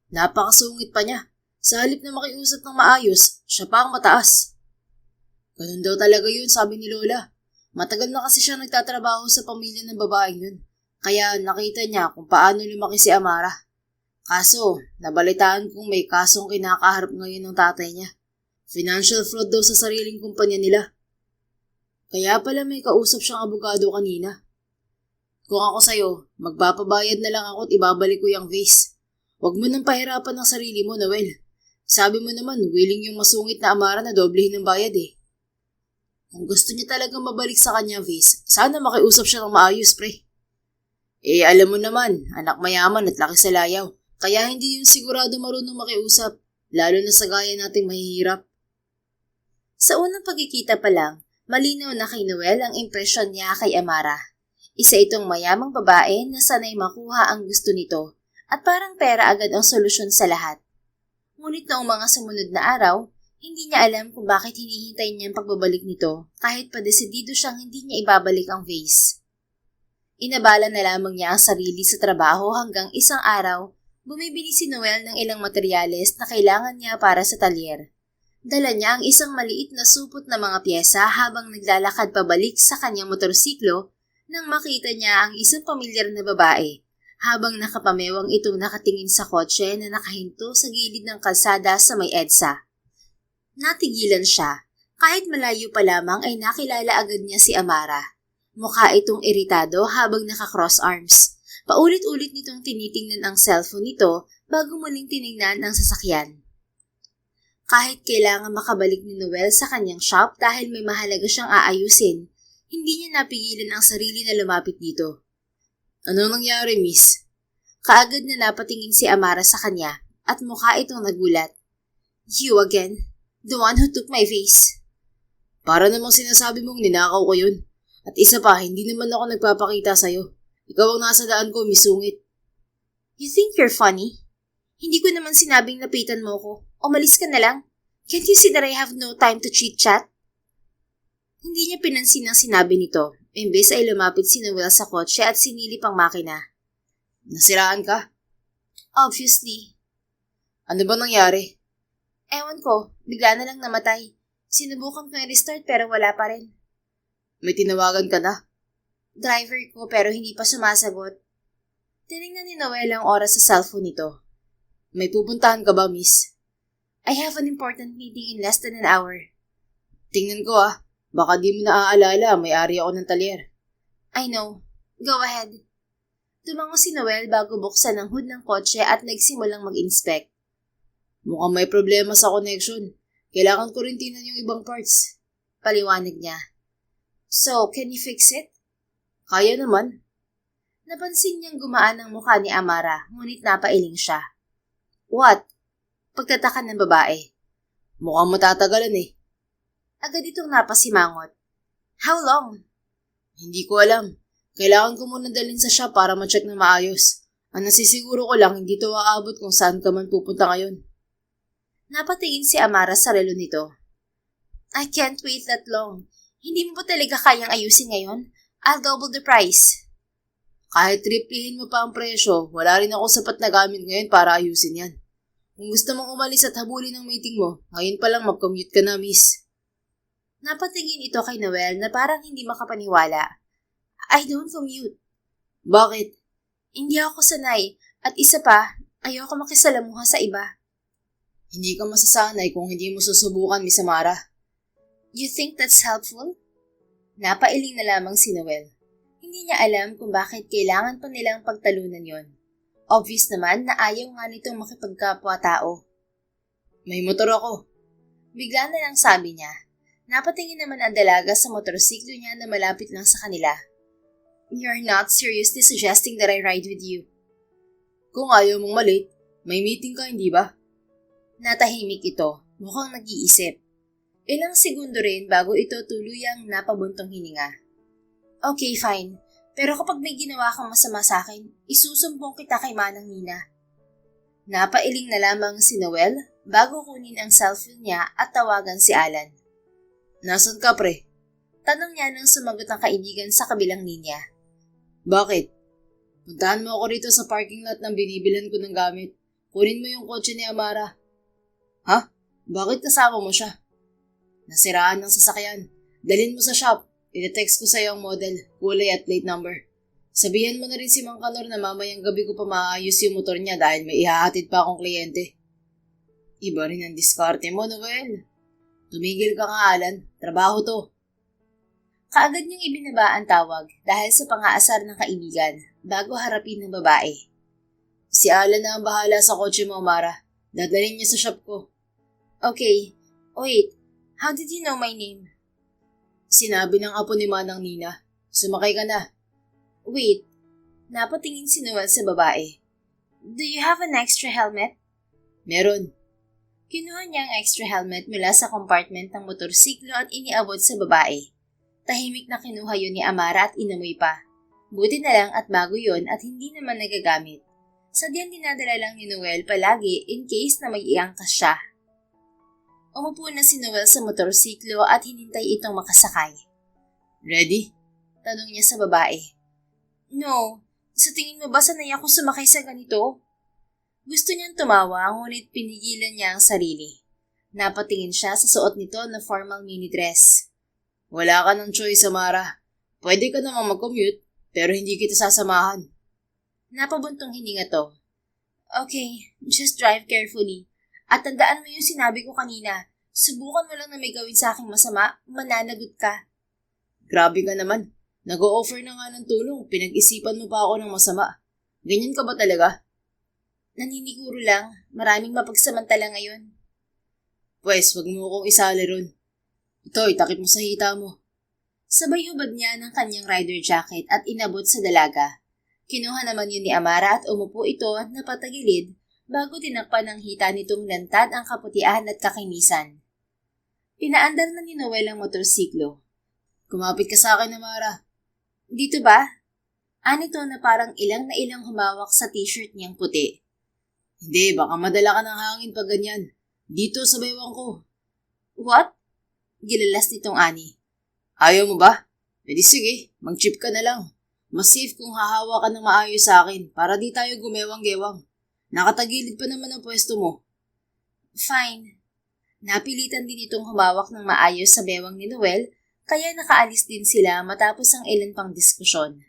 Speaker 2: Napakasungit pa niya. Sa halip na makiusap ng maayos, siya pa ang mataas. Ganun daw talaga yun, sabi ni Lola. Matagal na kasi siya nagtatrabaho sa pamilya ng babaeng yun. Kaya nakita niya kung paano lumaki si Amara. Kaso, nabalitaan kong may kasong kinakaharap ngayon ng tatay niya. Financial fraud daw sa sariling kumpanya nila. Kaya pala may kausap siyang abogado kanina. Kung ako sa'yo, magpapabayad na lang ako at ibabalik ko yung vase. Huwag mo nang pahirapan ng sarili mo, Noel. Sabi mo naman, willing yung masungit na Amara na doblehin ng bayad eh. Kung gusto niya talagang mabalik sa kanya, vase, sana makiusap siya ng maayos, pre. Alam mo naman, anak mayaman at laki sa layaw. Kaya hindi yung sigurado marunong makiusap, lalo na sa gaya nating mahihirap.
Speaker 1: Sa unang pagkikita pa lang, malinaw na kay Noel ang impresyon niya kay Amara. Isa itong mayamang babae na sanay makuha ang gusto nito at parang pera agad ang solusyon sa lahat. Ngunit noong mga sumunod na araw, hindi niya alam kung bakit hinihintay niya ang pagbabalik nito kahit pa desidido siyang hindi niya ibabalik ang vase. Inabala na lamang niya ang sarili sa trabaho hanggang isang araw, bumibili si Noel ng ilang materyales na kailangan niya para sa talyer. Dala niya ang isang maliit na supot na mga pyesa habang naglalakad pabalik sa kanyang motorsiklo nang makita niya ang isang pamilyar na babae habang nakapamewang itong nakatingin sa kotse na nakahinto sa gilid ng kalsada sa may EDSA. Natigilan siya. Kahit malayo pa lamang ay nakilala agad niya si Amara. Mukha itong iritado habang naka-cross arms. Paulit-ulit nitong tinitingnan ang cellphone nito bago muling tiningnan ang sasakyan. Kahit kailangan makabalik ni Noel sa kanyang shop dahil may mahalaga siyang aayusin, hindi niya napigilan ang sarili na lumapit dito.
Speaker 2: Ano nangyari, miss?
Speaker 1: Kaagad na napatingin si Amara sa kanya at mukha itong nagulat. You again? The one who took my vase?
Speaker 2: Para namang sinasabi mong ninakaw ko yun. At isa pa, hindi naman ako nagpapakita sa'yo. Ikaw ang nasa daan ko, misungit.
Speaker 1: You think you're funny? Hindi ko naman sinabing lapitan mo ko. Umalis ka na lang. Can't you see that I have no time to chit-chat? Hindi niya pinansin ang sinabi nito. Imbes ay lumapit si Noel sa kotse at sinilip ang makina.
Speaker 2: Nasiraan ka?
Speaker 1: Obviously.
Speaker 2: Ano ba nangyari?
Speaker 1: Ewan ko, bigla na lang namatay. Sinubukan ko yung restart pero wala pa rin.
Speaker 2: May tinawagan ka na?
Speaker 1: Driver ko pero hindi pa sumasagot. Tinignan ni Noel ang oras sa cellphone nito.
Speaker 2: May pupuntahan ka ba, miss?
Speaker 1: I have an important meeting in less than an hour.
Speaker 2: Tingnan ko baka di mo naaalala, may-ari ako ng talyer.
Speaker 1: I know. Go ahead. Tumango si Noel bago buksan ang hood ng kotse at nagsimulang mag-inspect.
Speaker 2: Mukhang may problema sa connection. Kailangan ko rin tingnan yung ibang parts.
Speaker 1: Paliwanag niya. So, can you fix it?
Speaker 2: Kaya naman.
Speaker 1: Napansin niyang gumaan ang mukha ni Amara, ngunit napailing siya. What? Pagtataka ng babae.
Speaker 2: Mukhang matatagalan eh.
Speaker 1: Agad itong napasimangot. How long?
Speaker 2: Hindi ko alam. Kailangan ko muna dalhin sa shop para ma-check na maayos. Ang nasisiguro ko lang, hindi to aabot kung saan ka man pupunta ngayon.
Speaker 1: Napatingin si Amara sa relo nito. I can't wait that long. Hindi mo ba talaga kayang ayusin ngayon? I'll double the price.
Speaker 2: Kahit triplihin mo pa ang presyo, wala rin ako sapat na gamit ngayon para ayusin yan. Kung gusto mong umalis at habulin ang meeting mo, ngayon pa lang mag-commute ka na, miss.
Speaker 1: Napatingin ito kay Noel na parang hindi makapaniwala. I don't commute.
Speaker 2: Bakit?
Speaker 1: Hindi ako sanay. At isa pa, ayoko makisalamuha sa iba.
Speaker 2: Hindi ka masasanay kung hindi mo susubukan, Miss Amara.
Speaker 1: You think that's helpful? Napailing na lamang si Noel. Hindi niya alam kung bakit kailangan pa nilang pagtalunan yon. Obvious naman na ayaw nga nitong makipagkapwa-tao.
Speaker 2: May motor ako.
Speaker 1: Bigla na lang sabi niya. Napatingin naman ang dalaga sa motorsiklo niya na malapit lang sa kanila. You're not seriously suggesting that I ride with you.
Speaker 2: Kung ayaw mong malate, may meeting ka, hindi ba?
Speaker 1: Natahimik ito, mukhang nag-iisip. Ilang segundo rin bago ito tuluyang napabuntong hininga. Okay, fine. Pero kapag may ginawa kang masama sa akin, isusumbong kita kay Manang Nina. Napailing na lamang si Noel bago kunin ang cellphone niya at tawagan si Alan.
Speaker 2: Nasaan ka, pre?
Speaker 1: Tanong niya nang sumagot ang kaibigan sa kabilang linya.
Speaker 2: Bakit? Puntahan mo ako rito sa parking lot ng binibilan ko ng gamit. Kunin mo yung kotse ni Amara. Ha? Bakit kasama mo siya? Nasiraan ng sasakyan. Dalhin mo sa shop. I-text ko sa'yo ang model, kulay at plate number. Sabihan mo na rin si Mang Kanor na mamayang gabi ko pa maayos yung motor niya dahil may ihahatid pa akong kliyente. Iba rin ang diskarte mo, Noel. Tumigil ka nga, Alan. Trabaho to.
Speaker 1: Kaagad niyang ibinaba ang tawag dahil sa pangaasar ng kaibigan bago harapin ng babae.
Speaker 2: Si Alan na ang bahala sa kotse mo, Amara. Dadalhin niya sa shop ko.
Speaker 1: Okay. Wait, how did you know my name?
Speaker 2: Sinabi ng apo ni Manang Nina. Sumakay ka na.
Speaker 1: Wait, napatingin si Noel sa babae. Do you have an extra helmet?
Speaker 2: Meron.
Speaker 1: Kinuha niya ang extra helmet mula sa compartment ng motorsiklo at iniabot sa babae. Tahimik na kinuha yun ni Amara at inamoy pa. Buti na lang at bago yun at hindi naman nagagamit. Sadyang dinadala lang ni Noel palagi in case na may iangkas siya. Umupo na si Noel sa motorsiklo at hinintay itong makasakay.
Speaker 2: Ready?
Speaker 1: Tanong niya sa babae. No, sa tingin mo ba sanay ako sumakay sa ganito? Gusto niyang tumawa ngunit pinigilan niya ang sarili. Napatingin siya sa suot nito na formal mini dress.
Speaker 2: Wala ka ng choice, Amara. Pwede ka namang mag-commute, pero hindi kita sasamahan.
Speaker 1: Napabuntong hininga to. Okay, just drive carefully. At tandaan mo yung sinabi ko kanina, subukan mo lang na may gawin sa aking masama, mananagot ka.
Speaker 2: Grabe ka naman. Nag-o-offer na nga ng tulong, pinag-isipan mo pa ako ng masama. Ganyan ka ba talaga?
Speaker 1: Naniniguro lang, maraming mapagsamantala ngayon.
Speaker 2: Pwes, wag mo akong isali ron. Ito, itakip mo sa hita mo.
Speaker 1: Sabay hubad niya ng kanyang rider jacket at inabot sa dalaga. Kinuha naman yun ni Amara at umupo ito na patagilid bago tinakpan ng hita nitong lantad ang kaputian at kakinisan. Pinaandar na ni Noel ang motorsiklo.
Speaker 2: Kumapit ka sa akin, Amara.
Speaker 1: Dito ba? Anito na parang ilang na ilang humawak sa t-shirt niyang puti.
Speaker 2: Hindi, baka madala ka ng hangin pag ganyan. Dito sa baywang ko.
Speaker 1: What? Gilalas nitong ani.
Speaker 2: Ayaw mo ba? Pwede sige, mag-chip ka na lang. Mas safe kung hahawa ka ng maayos sa akin para di tayo gumewang-gewang. Nakatagilid pa naman ang pwesto mo.
Speaker 1: Fine. Napilitan din itong humawak ng maayos sa bewang ni Noel kaya nakaalis din sila matapos ang ilan pang diskusyon.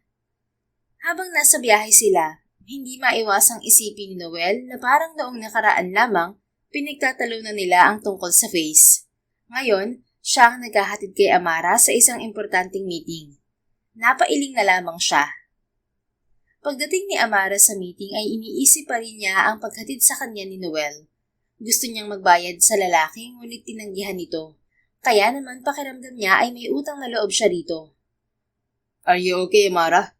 Speaker 1: Habang nasa biyahe sila, hindi maiwasang isipin ni Noel na parang noong nakaraan lamang pinagtatalunan nila ang tungkol sa face. Ngayon, siya ang naghahatid kay Amara sa isang importanteng meeting. Napailing na lamang siya. Pagdating ni Amara sa meeting ay iniisip pa rin niya ang paghatid sa kanya ni Noel. Gusto niyang magbayad sa lalaki ngunit tinanggihan nito. Kaya naman pakiramdam niya ay may utang na loob siya rito.
Speaker 2: Are you okay, Amara?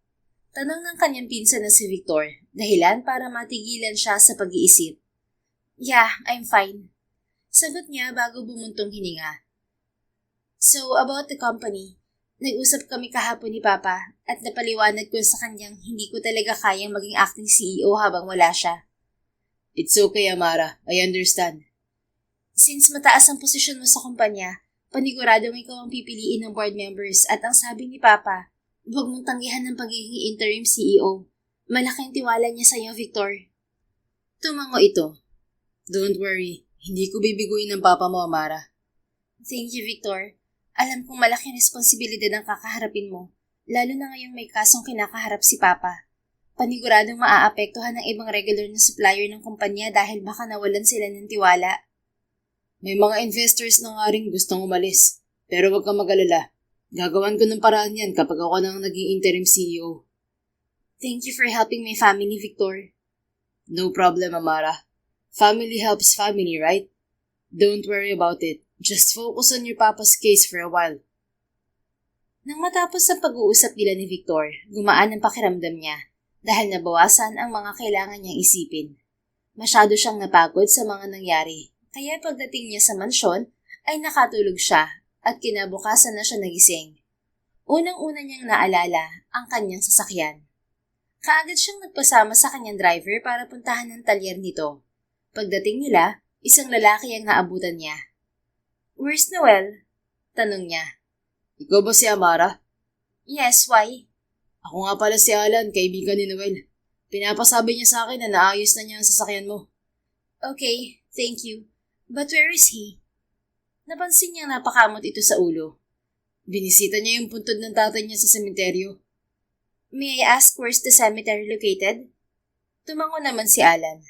Speaker 1: Tanong ng kanyang pinsan na si Victor, dahilan para matigilan siya sa pag-iisip. Yeah, I'm fine. Sagot niya bago bumuntong hininga. So, about the company, nag-usap kami kahapon ni Papa at napaliwanag ko sa kanyang hindi ko talaga kayang maging acting CEO habang wala siya.
Speaker 2: It's okay, Amara. I understand.
Speaker 1: Since mataas ang posisyon mo sa kumpanya, paniguradong ikaw ang pipiliin ng board members at ang sabi ni Papa, huwag mong tanggihan ng pagiging interim CEO. Malaking tiwala niya sa iyo, Victor.
Speaker 2: Tumango ito. Don't worry. Hindi ko bibiguin ng Papa mo, Amara.
Speaker 1: Thank you, Victor. Alam kong malaking responsibilidad ang kakaharapin mo, lalo na ngayong may kasong kinakaharap si Papa. Paniguradong maaapektuhan ng ibang regular na supplier ng kumpanya dahil baka nawalan sila ng tiwala.
Speaker 2: May mga investors na nga rin gustong umalis. Pero wag kang mag-alala. Gagawan ko ng paraan yan kapag ako nang naging interim CEO.
Speaker 1: Thank you for helping my family, Victor.
Speaker 2: No problem, Amara. Family helps family, right? Don't worry about it. Just focus on your papa's case for a while.
Speaker 1: Nang matapos ang pag-uusap nila ni Victor, gumaan ang pakiramdam niya dahil nabawasan ang mga kailangan niyang isipin. Masyado siyang napagod sa mga nangyari, kaya pagdating niya sa mansyon ay nakatulog siya at kinabukasan na siya nagising. Unang-una niyang naalala ang kanyang sasakyan. Kaagad siyang nagpasama sa kanyang driver para puntahan ng talyer nito. Pagdating nila, isang lalaki ang naabutan niya. "Where's Noel?" tanong niya.
Speaker 2: Ikaw ba si Amara?
Speaker 1: "Yes, why?"
Speaker 2: Ako nga pala si Alan, kaibigan ni Noel. Pinapasabi niya sa akin na naayos na niya ang sasakyan mo.
Speaker 1: "Okay, thank you. But where is he?" Napansin niyang napakamot ito sa ulo.
Speaker 2: Binisita niya yung puntod ng tatay niya sa sementeryo.
Speaker 1: "May I ask where's the cemetery located?" Tumango naman si Alan.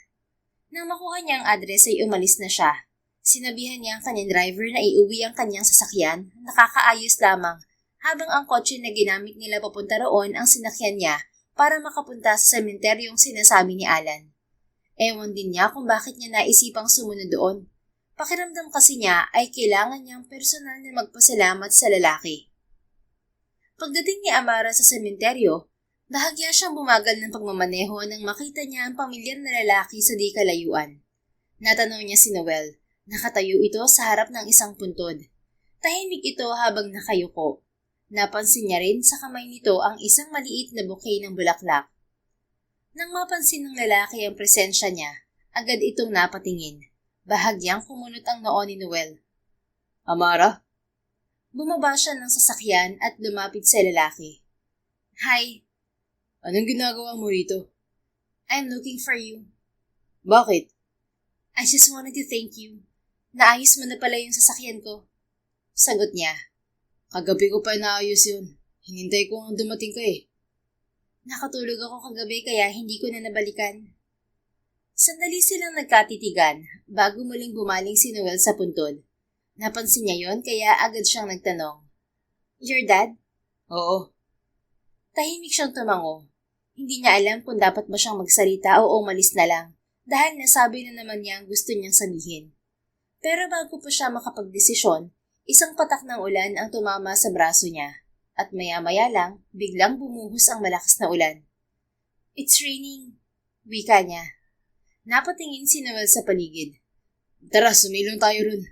Speaker 1: Nang makuha niya ang address ay umalis na siya. Sinabihan niya ang kanyang driver na iuwi ang kanyang sasakyan, nakakaayos lamang, habang ang kotse na ginamit nila papunta roon ang sinakyan niya para makapunta sa sementeryong sinasabi ni Alan. Ewan din niya kung bakit niya naisipang sumunod doon. Pakiramdam kasi niya ay kailangan niyang personal na magpasalamat sa lalaki. Pagdating ni Amara sa sementeryo, bahagya siyang bumagal ng pagmamaneho nang makita niya ang pamilyar na lalaki sa di kalayuan. Natanong niya si Noel. Nakatayo ito sa harap ng isang puntod. Tahimik ito habang nakayuko. Napansin niya rin sa kamay nito ang isang maliit na bouquet ng bulaklak. Nang mapansin ng lalaki ang presensya niya, agad itong napatingin. Bahagyang kumunot ang noo ni Noel.
Speaker 2: Amara?
Speaker 1: Bumaba siya ng sasakyan at lumapit sa lalaki. "Hi,
Speaker 2: Anong ginagawa mo rito?
Speaker 1: I'm looking for you.
Speaker 2: Bakit?
Speaker 1: I just wanted to thank you. Naayos mo na pala yung sasakyan ko." Sagot niya.
Speaker 2: Kagabi ko pa naayos yun. Hinintay ko ang dumating ka eh.
Speaker 1: "Nakatulog ako kagabi kaya hindi ko na nabalikan." Sandali silang nagkatitigan bago muling bumaling si Noel sa puntod. Napansin niya yon kaya agad siyang nagtanong. "Your dad?"
Speaker 2: Oo.
Speaker 1: Tahimik siyang tumango. Hindi niya alam kung dapat ba siyang magsalita o umalis na lang dahil nasabi na naman niya ang gusto niyang sabihin. Pero bago pa siya makapagdesisyon, isang patak ng ulan ang tumama sa braso niya at maya-maya lang biglang bumuhos ang malakas na ulan. "It's raining," wika niya. Napatingin si Noel sa paligid.
Speaker 2: Tara, sumilong tayo ron.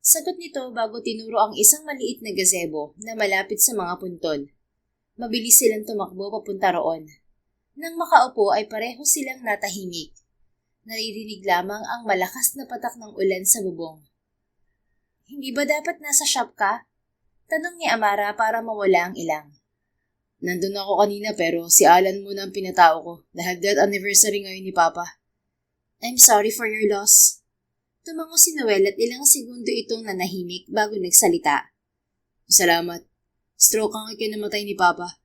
Speaker 1: Sagot nito bago tinuro ang isang maliit na gazebo na malapit sa mga puntod. Mabilis silang tumakbo papunta roon. Nang makaupo ay pareho silang natahimik. Naririnig lamang ang malakas na patak ng ulan sa bubong. "Hindi ba dapat nasa shop ka?" Tanong ni Amara para mawala ang ilang.
Speaker 2: Nandun ako kanina pero si Alan muna ang pinatao ko dahil death anniversary ngayon ni Papa.
Speaker 1: "I'm sorry for your loss." Tumango si Noel at ilang segundo itong nanahimik bago nagsalita.
Speaker 2: Salamat. Stroke ang ikinamatay ni Papa.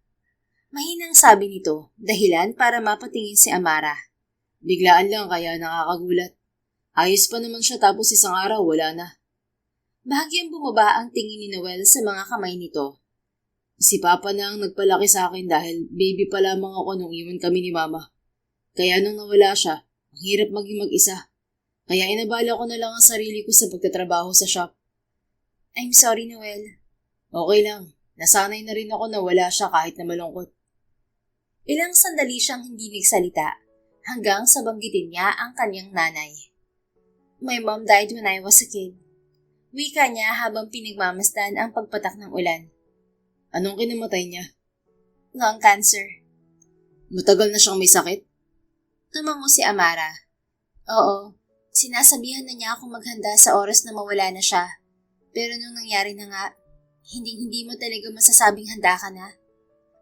Speaker 1: Mahinang sabi nito, dahilan para mapatingin si Amara.
Speaker 2: Biglaan lang kaya nakakagulat. Ayos pa naman siya tapos isang araw wala na.
Speaker 1: Bahagyang bumaba ang tingin ni Noel sa mga kamay nito.
Speaker 2: Si Papa na ang nagpalaki sa akin dahil baby pa lamang ako nung iwan kami ni Mama. Kaya nung nawala siya, ang hirap maging mag-isa. Kaya inabala ko na lang ang sarili ko sa pagtatrabaho sa shop.
Speaker 1: I'm sorry, Noel.
Speaker 2: Okay lang. Nasanay na rin ako na wala siya kahit na malungkot.
Speaker 1: Ilang sandali siyang hindi nagsalita hanggang sa banggitin niya ang kanyang nanay. My mom died when I was a kid. Wika niya habang pinagmamasdan ang pagpatak ng ulan.
Speaker 2: Anong kinamatay niya?
Speaker 1: Lung cancer.
Speaker 2: Matagal na siyang may sakit?
Speaker 1: Tumango si Amara. Oo, sinasabihan na niya akong maghanda sa oras na mawala na siya. Pero nung nangyari na nga, hindi mo talaga masasabing handa ka na.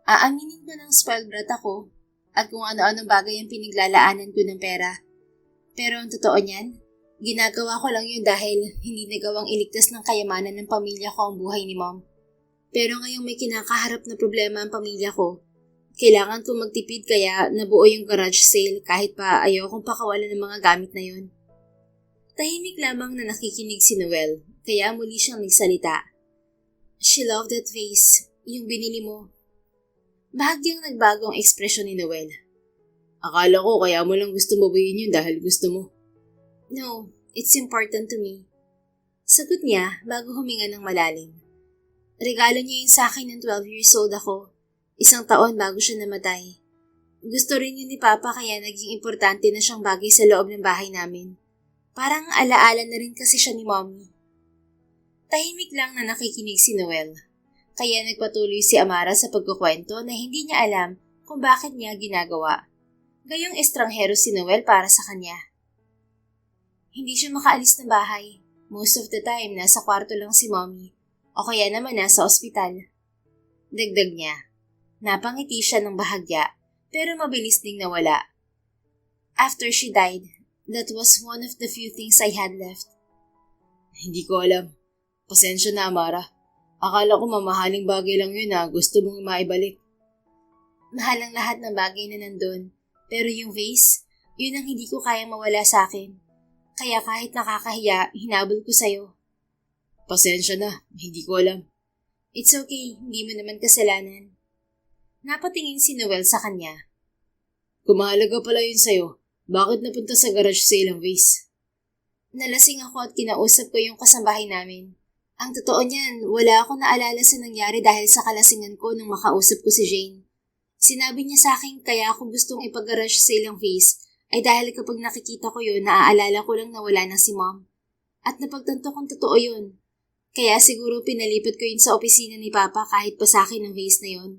Speaker 1: Aaminin ko ng spoiled brat ako at kung ano-anong bagay ang pinaglalaanan ko ng pera. Pero ang totoo niyan, ginagawa ko lang yun dahil hindi nagawang iligtas ng kayamanan ng pamilya ko ang buhay ni Mom. Pero ngayong may kinakaharap na problema ang pamilya ko, kailangan kong magtipid kaya nabuo yung garage sale kahit pa ayaw kong pakawalan ng mga gamit na yun. Tahimik lamang na nakikinig si Noel, kaya muli siyang nagsalita. She loved that face, yung binili mo. Bahagyang nagbago ang ekspresyon ni Noel.
Speaker 2: Akala ko kaya mo lang gusto mabuhin yun dahil gusto mo.
Speaker 1: No, it's important to me. Sagot niya bago huminga ng malalim. Regalo niya yun sa akin ng 12 years old ako. 1 taon bago siya namatay. Gusto rin yun ni Papa kaya naging importante na siyang bagay sa loob ng bahay namin. Parang alaala na rin kasi siya ni Mommy. Tahimik lang na nakikinig si Noel. Kaya nagpatuloy si Amara sa pagkukwento na hindi niya alam kung bakit niya ginagawa. Gayong estranghero si Noel para sa kanya. Hindi siya makaalis ng bahay. Most of the time, nasa kwarto lang si Mommy o kaya naman nasa ospital. Dagdag niya, napangiti siya ng bahagya pero mabilis ding nawala. After she died, that was one of the few things I had left.
Speaker 2: Hindi ko alam. Pasensya na, Amara. Akala ko mamahaling bagay lang yun na gusto mong maibalik.
Speaker 1: Mahal ang lahat ng bagay na nandun, pero yung vase, yun ang hindi ko kayang mawala sa akin. Kaya kahit nakakahiya, hinabol ko sa'yo.
Speaker 2: Pasensya na, hindi ko alam.
Speaker 1: It's okay, hindi mo naman kasalanan. Napatingin si Noel sa kanya.
Speaker 2: Kung mahalaga pala yun sa'yo, bakit napunta sa garage sale ang vase?
Speaker 1: Nalasing ako at kinausap ko yung kasambahay namin. Ang totoo niyan, wala akong naalala sa nangyari dahil sa kalasingan ko nung makausap ko si Jane. Sinabi niya sa akin kaya ako gustong ipag-garage sale ang vase ay dahil kapag nakikita ko yun, naaalala ko lang na wala na si Mom. At napagtanto kong totoo yun. Kaya siguro pinalipat ko yun sa opisina ni Papa kahit pa sa akin ang vase na yun.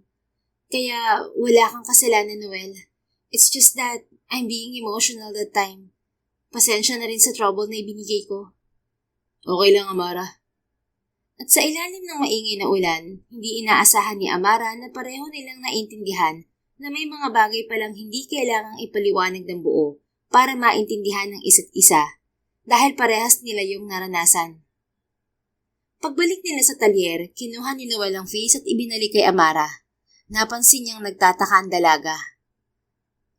Speaker 1: Kaya wala kang kasalanan, Noel. It's just that I'm being emotional that time. Pasensya na rin sa trouble na ibinigay ko.
Speaker 2: Okay lang, Amara.
Speaker 1: At sa ilalim ng maingay na ulan, hindi inaasahan ni Amara na pareho nilang naintindihan na may mga bagay palang hindi kailangang ipaliwanag ng buo para maintindihan ng isa't isa dahil parehas nila yung naranasan. Pagbalik nila sa talyer, kinuha ni Noel ang vase at ibinalik kay Amara. Napansin niyang nagtataka ang dalaga.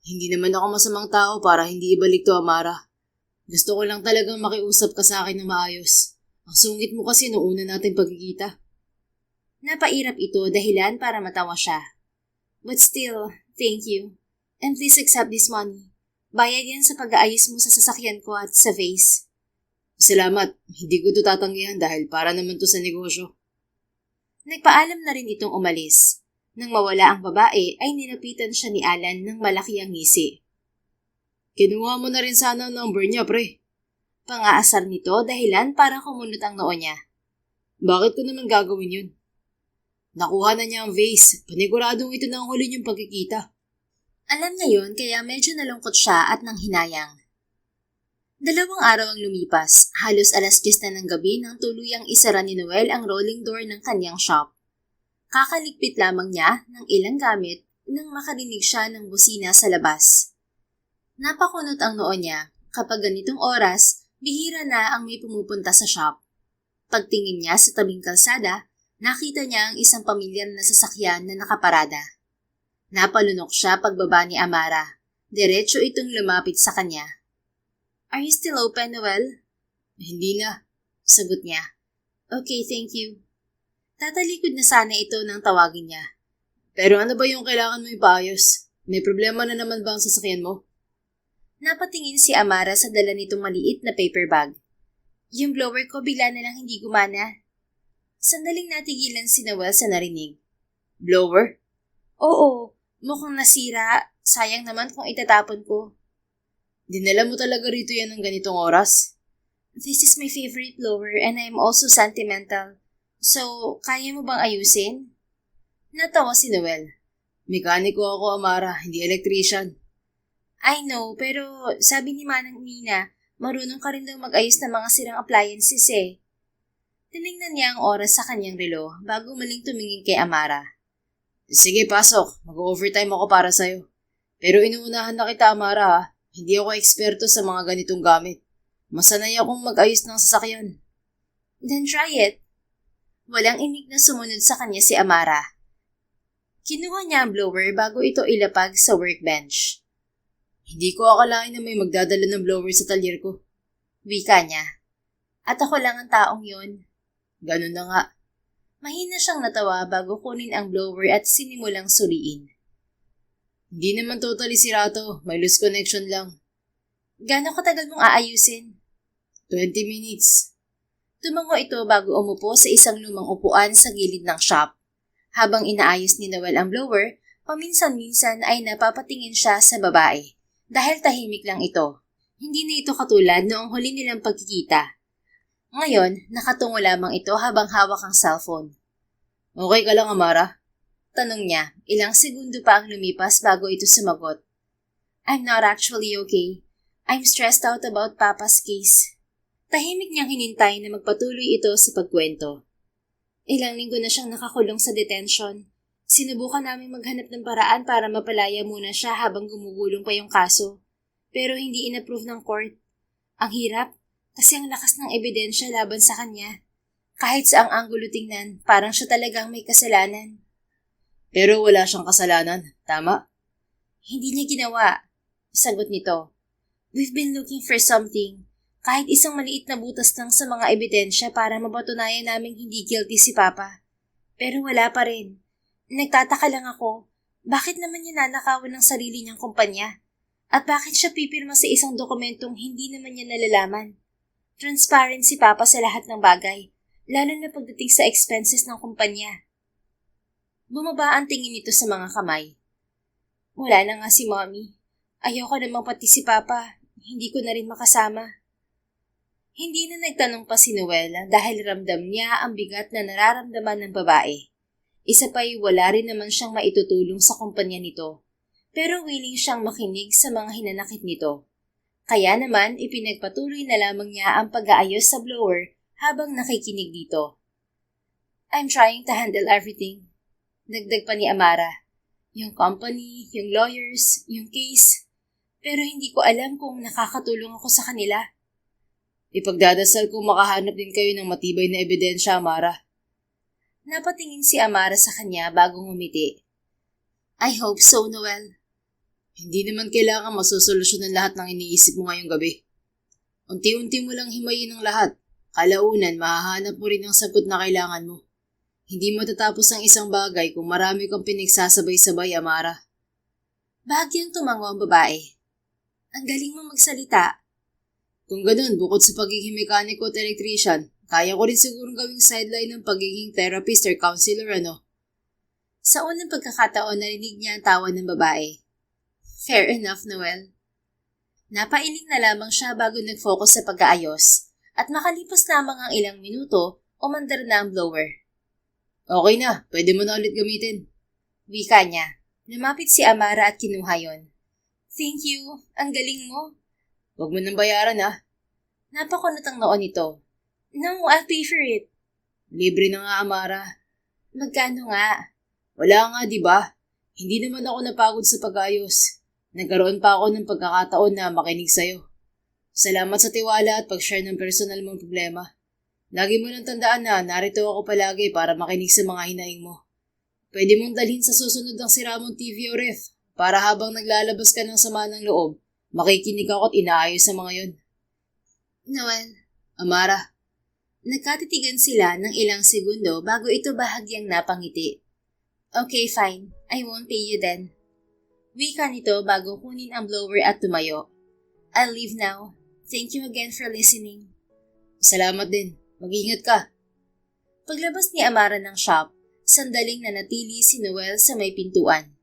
Speaker 2: Hindi naman ako masamang tao para hindi ibalik to, Amara. Gusto ko lang talagang makiusap ka sa akin ng maayos. Ang sungit mo kasi noong una natin pagkikita.
Speaker 1: Napairap ito dahilan para matawa siya. But still, thank you. And please accept this money. Bayad yan sa pag-aayos mo sa sasakyan ko at sa vase.
Speaker 2: Salamat. Hindi ko ito tatanggihan dahil para naman to sa negosyo.
Speaker 1: Nagpaalam na rin itong umalis. Nang mawala ang babae ay nilapitan siya ni Alan ng malaki ang ngisi.
Speaker 2: Kinuha mo na rin sana ang number niya, pre.
Speaker 1: Pangaasar nito dahilan para kumunot ang noo niya.
Speaker 2: Bakit ko naman gagawin yun? Nakuha na niya ang vase. Paniguradong ito na ang huli niyong pagkikita.
Speaker 1: Alam niya yun kaya medyo nalungkot siya at nanghinayang. 2 araw ang lumipas. Halos 10:00 na ng gabi nang tuluyang isara ni Noel ang rolling door ng kanyang shop. Kakaligpit lamang niya ng ilang gamit nang makarinig siya ng busina sa labas. Napakunot ang noo niya. Kapag ganitong oras, bihira na ang may pumupunta sa shop. Pagtingin niya sa tabing kalsada, nakita niya ang isang pamilyar na sasakyan na nakaparada. Napalunok siya pagbaba ni Amara. Diretso itong lumapit sa kanya. Are you still open, Noel?
Speaker 2: Hindi na.
Speaker 1: Sagot niya. Okay, thank you. Tatalikod na sana ito nang tawagin niya.
Speaker 2: Pero ano ba yung kailangan mo ipaayos? May problema na naman ba ang sasakyan mo?
Speaker 1: Napatingin si Amara sa dala nitong maliit na paper bag. Yung blower ko bigla na lang hindi gumana. Sandaling natigilan si Noel sa narinig.
Speaker 2: Blower?
Speaker 1: Oo, mukhang nasira. Sayang naman kung itatapon ko.
Speaker 2: Dinala mo talaga rito yan ng ganitong oras?
Speaker 1: This is my favorite blower and I'm also sentimental. So, kaya mo bang ayusin? Natawa si Noel.
Speaker 2: Mekaniko ako, Amara, hindi electrician.
Speaker 1: I know, pero sabi ni Manang Nina, marunong ka rin daw mag-ayos ng mga sirang appliances eh. Tinignan niya ang oras sa kanyang relo bago muling tumingin kay Amara.
Speaker 2: Sige, pasok. Mag-overtime ako para sa'yo. Pero inuunahan na kita, Amara, ha? Hindi ako eksperto sa mga ganitong gamit. Masanay akong mag-ayos ng sasakyan.
Speaker 1: Then try it. Walang inig na sumunod sa kanya si Amara. Kinuha niya ang blower bago ito ilapag sa workbench.
Speaker 2: Hindi ko akalain na may magdadala ng blower sa talyer ko.
Speaker 1: Wika niya. At ako lang ang taong yun.
Speaker 2: Ganun na nga.
Speaker 1: Mahina siyang natawa bago kunin ang blower at sinimulang suriin.
Speaker 2: Hindi naman totally sira to. May loose connection lang.
Speaker 1: Gaano katagal mong aayusin?
Speaker 2: 20 minutes.
Speaker 1: Tumango ito bago umupo sa isang lumang upuan sa gilid ng shop. Habang inaayos ni Noel ang blower, paminsan-minsan ay napapatingin siya sa babae. Dahil tahimik lang ito. Hindi na ito katulad noong huli nilang pagkikita. Ngayon, nakatungo lamang ito habang hawak ang cellphone.
Speaker 2: Okay ka lang, Amara?
Speaker 1: Tanong niya, ilang segundo pa ang lumipas bago ito sumagot. I'm not actually okay. I'm stressed out about Papa's case. Tahimik niyang hinintay na magpatuloy ito sa pagkwento. Ilang linggo na siyang nakakulong sa detention. Sinubukan namin maghanap ng paraan para mapalaya muna siya habang gumugulong pa yung kaso. Pero hindi inapprove ng court. Ang hirap, kasi ang lakas ng ebidensya laban sa kanya. Kahit sa ang anggulo tingnan, parang siya talagang may kasalanan.
Speaker 2: Pero wala siyang kasalanan, tama?
Speaker 1: Hindi niya ginawa. Sagot nito. We've been looking for something. Kahit isang maliit na butas lang sa mga ebidensya para mapatunayan naming hindi guilty si Papa. Pero wala pa rin. Nagtataka lang ako, bakit naman niya nanakawan ng sarili niyang kumpanya? At bakit siya pipirma sa isang dokumentong hindi naman niya nalalaman? Transparent si Papa sa lahat ng bagay, lalo na pagdating sa expenses ng kumpanya. Bumaba ang tingin nito sa mga kamay. Wala na nga si Mommy. Ayoko namang pati si Papa, hindi ko na rin makasama. Hindi na nagtanong pa si Noel dahil ramdam niya ang bigat na nararamdaman ng babae. Isa pa'y wala rin naman siyang maitutulong sa kumpanya nito, pero willing siyang makinig sa mga hinanakit nito. Kaya naman ipinagpatuloy na lamang niya ang pag-aayos sa blower habang nakikinig dito. I'm trying to handle everything. Dagdag pa ni Amara. Yung company, yung lawyers, yung case. Pero hindi ko alam kung nakakatulong ako sa kanila.
Speaker 2: Ipagdadasal kung makahanap din kayo ng matibay na ebidensya, Amara.
Speaker 1: Napatingin si Amara sa kanya bago ngumiti. I hope so, Noel.
Speaker 2: Hindi naman kailangan masusolusyon ng lahat ng iniisip mo ngayong gabi. Unti-unti mo lang himayin ang lahat. Kalaunan, mahahanap mo rin ang sagot na kailangan mo. Hindi matatapos ang isang bagay kung marami kang pinagsasabay-sabay, Amara.
Speaker 1: Bahagyang tumango ang babae. Ang galing mo magsalita.
Speaker 2: Kung ganun, bukod sa pagiging mekaniko at electrician, kaya ko rin sigurong gawing sideline ng pagiging therapist or counselor, ano?
Speaker 1: Sa unang pagkakataon, narinig niya ang tawa ng babae. Fair enough, Noel. Napailing na lamang siya bago nag-focus sa pag-aayos at makalipas lamang ang ilang minuto, umandar na ang blower.
Speaker 2: Okay na, pwede mo na ulit gamitin.
Speaker 1: Wika niya. Lumapit si Amara at kinuha yon. Thank you, ang galing mo.
Speaker 2: Huwag mo nang bayaran, ha?
Speaker 1: Napakunot ang noon nito. No, I'll pay for it.
Speaker 2: Libre na nga, Amara.
Speaker 1: Magkano nga?
Speaker 2: Wala nga, di ba? Hindi naman ako napagod sa pag-ayos. Nagkaroon pa ako ng pagkakataon na makinig sa'yo. Salamat sa tiwala at pag-share ng personal mong problema. Lagi mo nang tandaan na narito ako palagi para makinig sa mga hinaing mo. Pwede mong dalhin sa susunod ang sira mong TV o ref para habang naglalabas ka ng sama ng loob, makikinig ako at inaayos sa mga yon.
Speaker 1: Noel.
Speaker 2: Amara.
Speaker 1: Nagkatitigan sila ng ilang segundo bago ito bahagyang napangiti. Okay, fine. I won't pay you then. Wika nito bago kunin ang blower at tumayo. I'll leave now. Thank you again for listening.
Speaker 2: Salamat din. Mag-ingat ka.
Speaker 1: Paglabas ni Amara ng shop, sandaling nanatili si Noel sa may pintuan.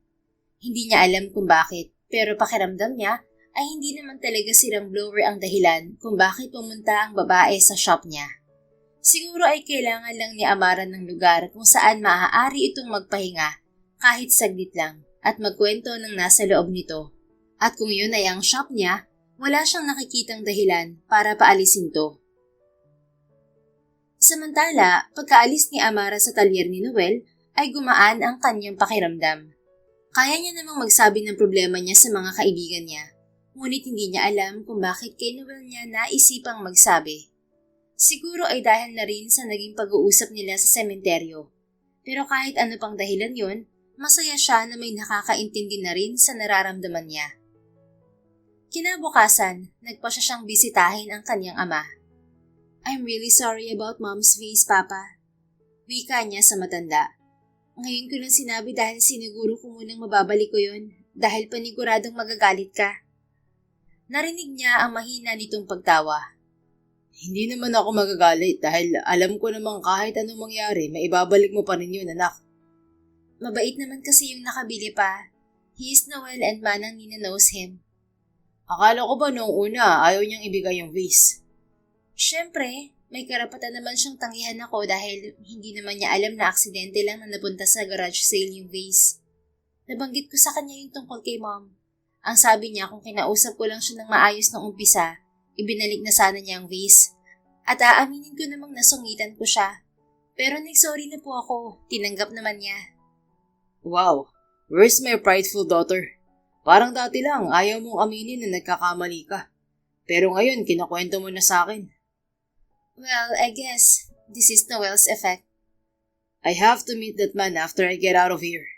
Speaker 1: Hindi niya alam kung bakit, pero pakiramdam niya ay hindi naman talaga sirang blower ang dahilan kung bakit pumunta ang babae sa shop niya. Siguro ay kailangan lang ni Amara ng lugar kung saan maaari itong magpahinga kahit saglit lang at magkwento ng nasa loob nito. At kung yun ay ang shop niya, wala siyang nakikitang dahilan para paalisin to. Samantala, pagkaalis ni Amara sa talyer ni Noel, ay gumaan ang kanyang pakiramdam. Kaya niya namang magsabi ng problema niya sa mga kaibigan niya, ngunit hindi niya alam kung bakit kay Noel niya naisipang magsabi. Siguro ay dahil na rin sa naging pag-uusap nila sa sementeryo. Pero kahit ano pang dahilan yun, masaya siya na may nakakaintindi na rin sa nararamdaman niya. Kinabukasan, nagpa siya siyang bisitahin ang kanyang ama. I'm really sorry about Mom's face, Papa. Wika niya sa matanda. Ngayon ko lang sinabi dahil siniguro ko munang mababalik ko yun dahil paniguradong magagalit ka. Narinig niya ang mahina nitong pagtawa.
Speaker 2: Hindi naman ako magagalit dahil alam ko namang kahit anong mangyari, maibabalik mo pa rin yun, anak.
Speaker 1: Mabait naman kasi yung nakabili pa. He is Noel and Manang Nina knows him.
Speaker 2: Akala ko ba noong una ayaw niyang ibigay yung vase?
Speaker 1: Siyempre, may karapatan naman siyang tanggihan ako dahil hindi naman niya alam na aksidente lang na napunta sa garage sale yung vase. Nabanggit ko sa kanya yung tungkol kay Mom. Ang sabi niya kung kinausap ko lang siya ng maayos ng umpisa, ibinalik na sana niya ang vase. At aaminin ko namang nasungitan ko siya. Pero nag-sorry na po ako, tinanggap naman niya.
Speaker 2: Wow, where's my prideful daughter? Parang dati lang ayaw mong aminin na nagkakamali ka. Pero ngayon kinakwento mo na sa akin.
Speaker 1: Well, I guess this is Noel's effect.
Speaker 2: I have to meet that man after I get out of here.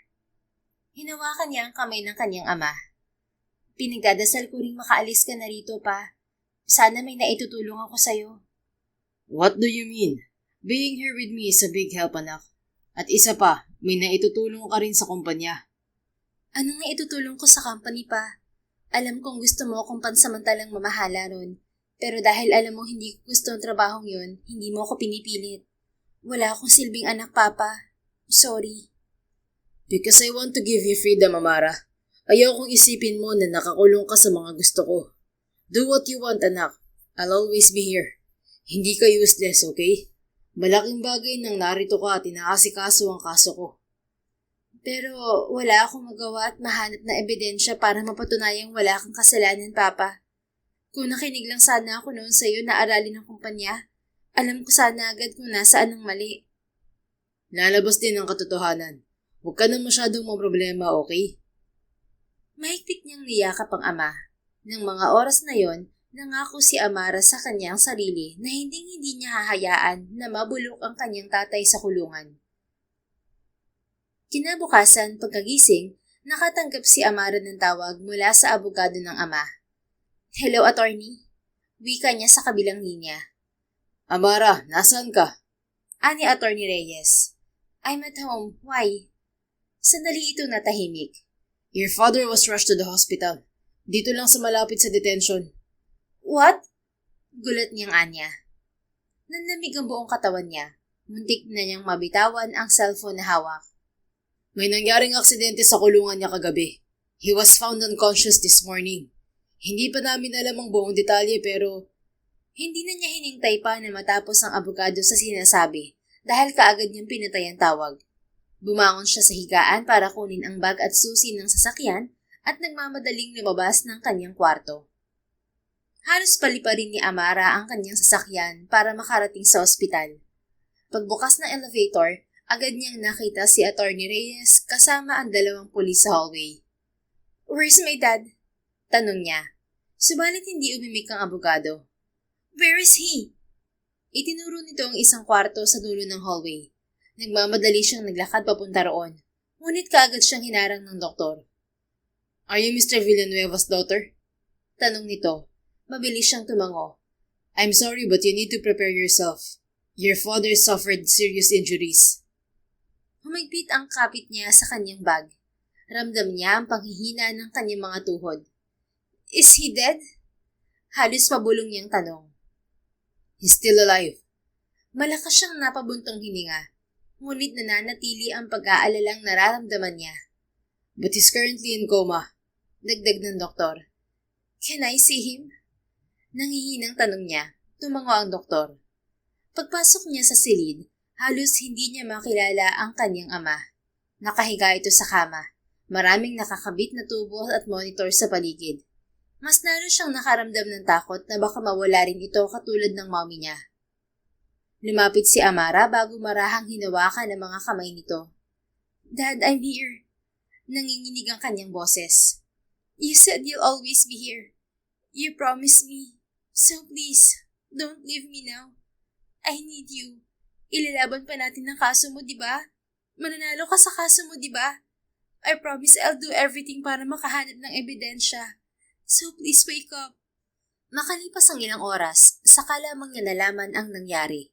Speaker 1: Hinawakan niya ang kamay ng kanyang ama. Pinagdadasal ko ring makaalis ka na rito pa. Sana may naitutulong ako sa'yo.
Speaker 2: What do you mean? Being here with me is a big help, anak. At isa pa, may naitutulong ka rin sa kumpanya.
Speaker 1: Anong naitutulong ko sa company pa? Alam kong gusto mo akong pansamantalang mamahala ron. Pero dahil alam mo hindi ko gusto ang trabahong yun, hindi mo ako pinipilit. Wala akong silbing anak, Papa. Sorry.
Speaker 2: Because I want to give you freedom, Amara. Ayaw kong isipin mo na nakakulong ka sa mga gusto ko. Do what you want, anak. I'll always be here. Hindi ka useless, okay? Malaking bagay nang narito ka at inaasikaso ang kaso ko.
Speaker 1: Pero wala akong magawa at mahanap na ebidensya para mapatunayang wala kang kasalanan, Papa. Kung nakinig lang sana ako noon sa'yo na aralin ng kumpanya, alam ko sana agad kung nasaan ang mali.
Speaker 2: Lalabas din ang katotohanan. Huwag ka na masyadong problema, okay?
Speaker 1: Mahigpit niyang niyakap ang ama. Nang mga oras na yon, nangako si Amara sa kanyang sarili na hindi niya hahayaan na mabulok ang kanyang tatay sa kulungan. Kinabukasan, pagkagising, nakatanggap si Amara ng tawag mula sa abogado ng ama. Hello, attorney. Wika niya sa kabilang linya.
Speaker 2: Amara, nasaan ka?
Speaker 1: Ani Attorney Reyes. I'm at home. Why? Sandali ito natahimik.
Speaker 2: Your father was rushed to the hospital. Dito lang sa malapit sa detention.
Speaker 1: What? Gulat niyang Anya. Nanlamig ang buong katawan niya. Muntik na niyang mabitawan ang cellphone na hawak.
Speaker 2: May nangyaring aksidente sa kulungan niya kagabi. He was found unconscious this morning. Hindi pa namin alam ang buong detalye pero
Speaker 1: hindi na niya hinintay pa na matapos ang abogado sa sinasabi dahil kaagad niyang pinatay ang tawag. Bumangon siya sa higaan para kunin ang bag at susi ng sasakyan at nagmamadaling lumabas ng kanyang kwarto. Halos paliparin ni Amara ang kanyang sasakyan para makarating sa ospital. Pagbukas ng elevator, agad niyang nakita si Attorney Reyes kasama ang dalawang pulis sa hallway. Where's my dad? Tanong niya. Subalit hindi umimik ang abogado. Where is he? Itinuro nito ang isang kwarto sa dulo ng hallway. Nagmamadali siyang naglakad papunta roon. Ngunit kaagad siyang hinarang ng doktor.
Speaker 2: Are you Mr. Villanueva's daughter?
Speaker 1: Tanong nito. Mabilis siyang tumango.
Speaker 2: I'm sorry but you need to prepare yourself. Your father suffered serious injuries.
Speaker 1: Humigpit ang kapit niya sa kanyang bag. Ramdam niya ang panghihina ng kanyang mga tuhod. Is he dead? Halos mabulong niyang tanong.
Speaker 2: He's still alive.
Speaker 1: Malakas siyang napabuntong hininga. Ngunit nananatili ang pag-aalalang nararamdaman niya.
Speaker 2: But he's currently in coma.
Speaker 1: Dagdag ng doktor. Can I see him? Nangihinang tanong niya. Tumango ang doktor. Pagpasok niya sa silid, halos hindi niya makilala ang kanyang ama. Nakahiga ito sa kama. Maraming nakakabit na tubo at monitor sa paligid. Mas lalo siyang nakaramdam ng takot na baka mawala rin ito katulad ng mommy niya. Lumapit si Amara bago marahang hinawakan ang mga kamay nito. Dad, I'm here. Nanginginig ang kanyang boses. You said you'll always be here. You promised me. So please, don't leave me now. I need you. Ilalaban pa natin ang kaso mo, di ba? Mananalo ka sa kaso mo, di ba? I promise I'll do everything para makahanap ng ebidensya. So please wake up. Makalipas ang ilang oras, saka lamang niya nalaman ang nangyari.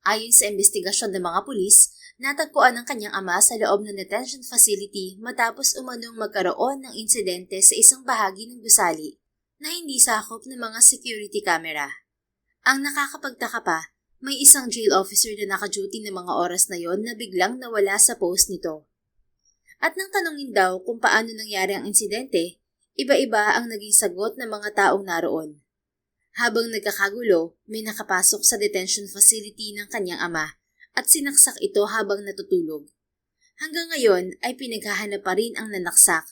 Speaker 1: Ayon sa investigasyon ng mga pulis, natagpuan ng kanyang ama sa loob ng detention facility matapos umanong magkaroon ng insidente sa isang bahagi ng gusali na hindi sakop ng mga security camera. Ang nakakapagtaka pa, may isang jail officer na naka-duty ng mga oras na yon na biglang nawala sa post nito. At nang tanungin daw kung paano nangyari ang insidente, iba-iba ang naging sagot ng mga taong naroon. Habang nagkakagulo, may nakapasok sa detention facility ng kanyang ama at sinaksak ito habang natutulog. Hanggang ngayon ay pinaghahanap pa rin ang nanaksak.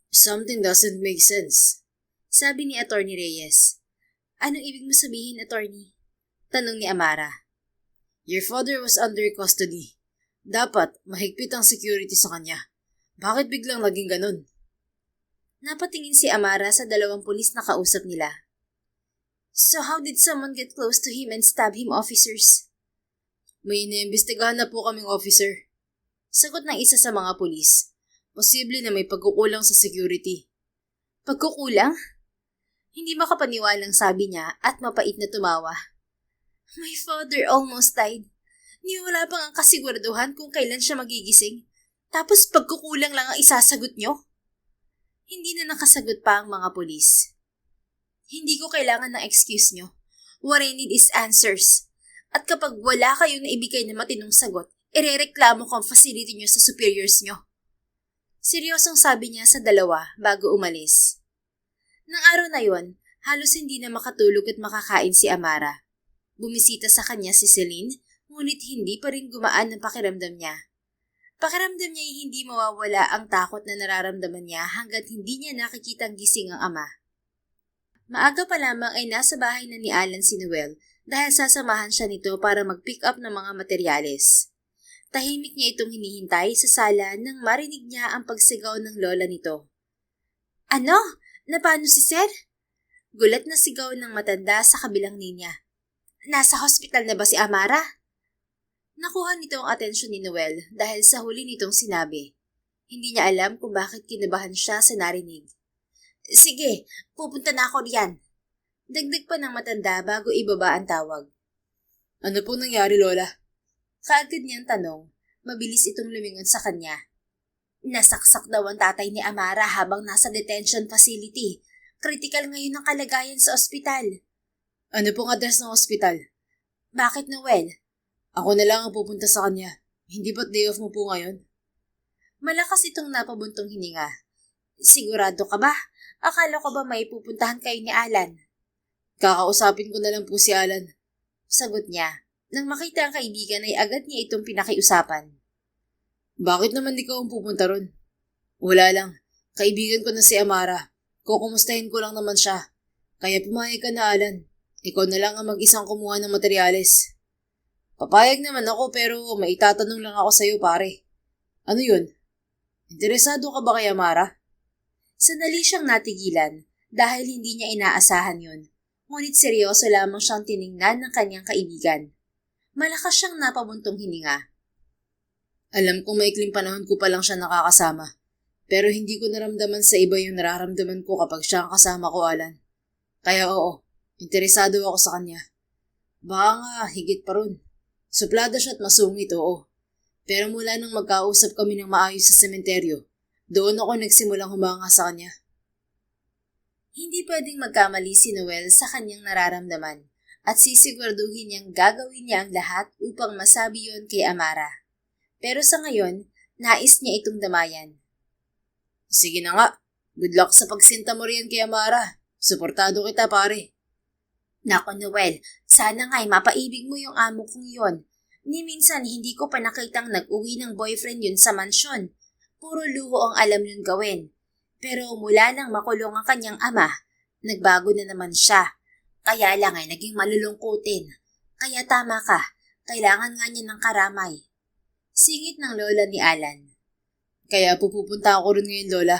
Speaker 2: Something doesn't make sense,
Speaker 1: sabi ni Attorney Reyes. Anong ibig mo sabihin, Attorney? Tanong ni Amara.
Speaker 2: Your father was under custody. Dapat mahigpit ang security sa kanya. Bakit biglang naging ganun?
Speaker 1: Napatingin si Amara sa dalawang pulis na kausap nila. So how did someone get close to him and stab him, officers?
Speaker 2: May iniimbestigahan na po kaming officer.
Speaker 1: Sagot ng isa sa mga pulis.
Speaker 2: Posible na may pagkukulang sa security.
Speaker 1: Pagkukulang? Hindi makapaniwalang sabi niya at mapait na tumawa. My father almost died. Wala pang ang kasiguraduhan kung kailan siya magigising. Tapos pagkukulang lang ang isasagot niyo? Hindi na nakasagot pa ang mga pulis. Hindi ko kailangan ng excuse niyo. What I need is answers. At kapag wala kayong naibigay na matinong sagot, irereklamo ko ang facility niyo sa superiors niyo. Seryosong sabi niya sa dalawa bago umalis. Nang araw na yon, halos hindi na makatulog at makakain si Amara. Bumisita sa kanya si Celine, ngunit hindi pa rin gumaan ang pakiramdam niya. Pakiramdam niya ay hindi mawawala ang takot na nararamdaman niya hanggat hindi niya nakikitang gising ang ama. Maaga pa lamang ay nasa bahay na ni Alan si Noel dahil sasamahan siya nito para mag-pick up ng mga materyales. Tahimik niya itong hinihintay sa sala nang marinig niya ang pagsigaw ng lola nito. Ano? Napano si Sir? Gulat na sigaw ng matanda sa kabilang linya. Nasa hospital na ba si Amara? Nakuha nito ang atensyon ni Noel dahil sa huli nitong sinabi. Hindi niya alam kung bakit kinabahan siya sa narinig. Sige, pupunta na ako riyan. Dagdag pa ng matanda bago ibaba ang tawag.
Speaker 2: Ano pong nangyari, Lola?
Speaker 1: Kaagad niyang tanong, mabilis itong lumingon sa kanya. Nasaksak daw ang tatay ni Amara habang nasa detention facility. Critical ngayon ang kalagayan sa ospital.
Speaker 2: Ano pong address ng ospital?
Speaker 1: Bakit, Noel?
Speaker 2: Ako na lang ang pupunta sa kanya. Hindi ba't day off mo po ngayon?
Speaker 1: Malakas itong napabuntong hininga. Sigurado ka ba? Akala ko ba may pupuntahan kayo ni Alan?
Speaker 2: Kakausapin ko na lang po si Alan.
Speaker 1: Sagot niya. Nang makita ang kaibigan ay agad niya itong pinakiusapan.
Speaker 2: Bakit naman ikaw ang pupunta ron? Wala lang. Kaibigan ko na si Amara. Kukumustahin ko lang naman siya. Kaya pumayag ka na, Alan. Ikaw na lang ang mag-isang kumuha ng materyales. Papayag naman ako pero may itatanong lang ako sa'yo, pare. Ano yun? Interesado ka ba kay Amara?
Speaker 1: Sandali siyang natigilan dahil hindi niya inaasahan yun. Ngunit seryoso lamang siyang tiningnan ng kanyang kaibigan. Malakas siyang napabuntong hininga.
Speaker 2: Alam kong maikling panahon ko pa lang siya nakakasama. Pero hindi ko naramdaman sa iba yung nararamdaman ko kapag siya ang kasama ko, Alan. Kaya oo, interesado ako sa kanya. Baka nga, higit pa ron. Suplada siya at masungit, oo. Pero mula nang magkausap kami ng maayos sa sementeryo, doon ako nagsimulang humanga sa kanya.
Speaker 1: Hindi pwedeng magkamali si Noel sa kanyang nararamdaman at sisiguraduhin niyang gagawin niya ang lahat upang masabi yon kay Amara. Pero sa ngayon, nais niya itong damayan.
Speaker 2: Sige na nga, good luck sa pagsinta mo riyan kay Amara. Suportado kita, pare.
Speaker 1: Nako Noel, sana nga'y mapaibig mo yung amo kong yon. Ni minsan hindi ko pa nakitang nag-uwi ng boyfriend yun sa mansyon. Puro luho ang alam yun gawin. Pero mula nang makulong ang kanyang ama, nagbago na naman siya. Kaya lang ay naging malulungkutin. Kaya tama ka, kailangan nga niya ng karamay. Singit ng lola ni Alan.
Speaker 2: Kaya pupunta ako rin ngayon, Lola.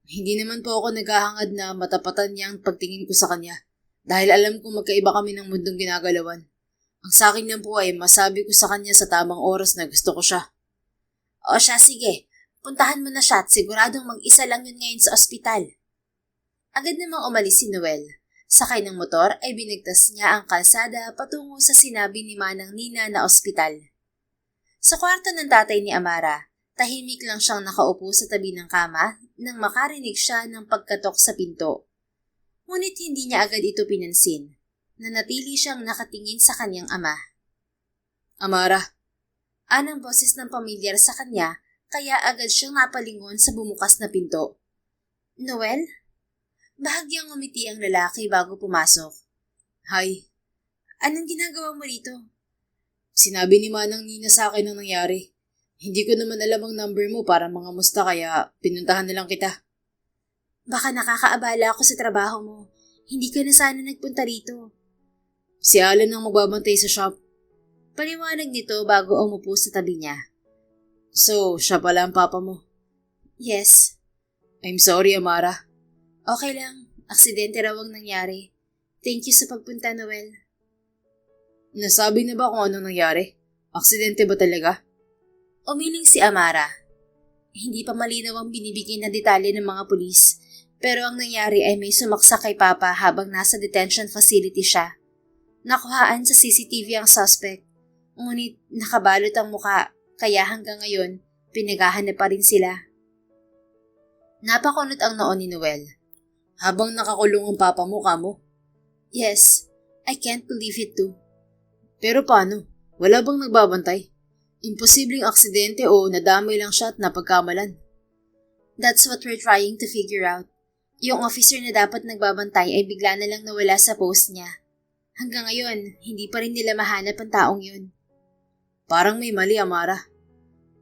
Speaker 2: Hindi naman po ako naghahangad na matapatan niya ang pagtingin ko sa kanya. Dahil alam kong magkaiba kami ng mundong ginagalawan. Ang sa akin lang po ay masabi ko sa kanya sa tamang oras na gusto ko siya.
Speaker 1: O siya, sige. Puntahan mo na siya at siguradong mag-isa lang yun ngayon sa ospital. Agad namang umalis si Noel. Sakay ng motor ay binigtas niya ang kalsada patungo sa sinabi ni Manang Nina na ospital. Sa kwarto ng tatay ni Amara, tahimik lang siyang nakaupo sa tabi ng kama nang makarinig siya ng pagkatok sa pinto. Ngunit hindi niya agad ito pinansin. Nanatili siyang nakatingin sa kanyang ama.
Speaker 2: Amara,
Speaker 1: Anang boses ng pamilyar sa kanya kaya agad siyang napalingon sa bumukas na pinto. Noel? Bahagyang ngumiti ang lalaki bago pumasok.
Speaker 2: hi.
Speaker 1: Anong ginagawa mo rito?
Speaker 2: Sinabi ni Manang Nina sa akin ang nangyari. Hindi ko naman alam ang number mo para mga musta kaya pinuntahan na lang kita.
Speaker 1: Baka nakakaabala ako sa trabaho mo. Hindi ka na sana nagpunta rito.
Speaker 2: Si Alan ang magbabantay sa shop.
Speaker 1: Paliwanag nito bago umupo sa tabi niya.
Speaker 2: So, siya pala ang papa mo.
Speaker 1: Yes.
Speaker 2: I'm sorry, Amara.
Speaker 1: Okay lang. Aksidente raw ang nangyari. Thank you sa pagpunta, Noel.
Speaker 2: Nasabi na ba kung anong nangyari? Aksidente ba talaga?
Speaker 1: Umiling si Amara. Hindi pa malinaw ang binibigay na detalye ng mga pulis, pero ang nangyari ay may sumaksak kay Papa habang nasa detention facility siya. Nakuhaan sa CCTV ang suspect, ngunit nakabalot ang muka, kaya hanggang ngayon, pinaghahanap pa rin sila. Napakunot ang noo ni Noel.
Speaker 2: Habang nakakulong ang papa mo, kamo?
Speaker 1: Yes, I can't believe it too.
Speaker 2: Pero paano? Wala bang nagbabantay? Imposibleng aksidente o nadamay lang siya at napagkamalan.
Speaker 1: That's what we're trying to figure out. Yung officer na dapat nagbabantay ay bigla na lang nawala sa post niya. Hanggang ngayon, hindi pa rin nila mahanap ang taong yun.
Speaker 2: Parang may mali, Amara.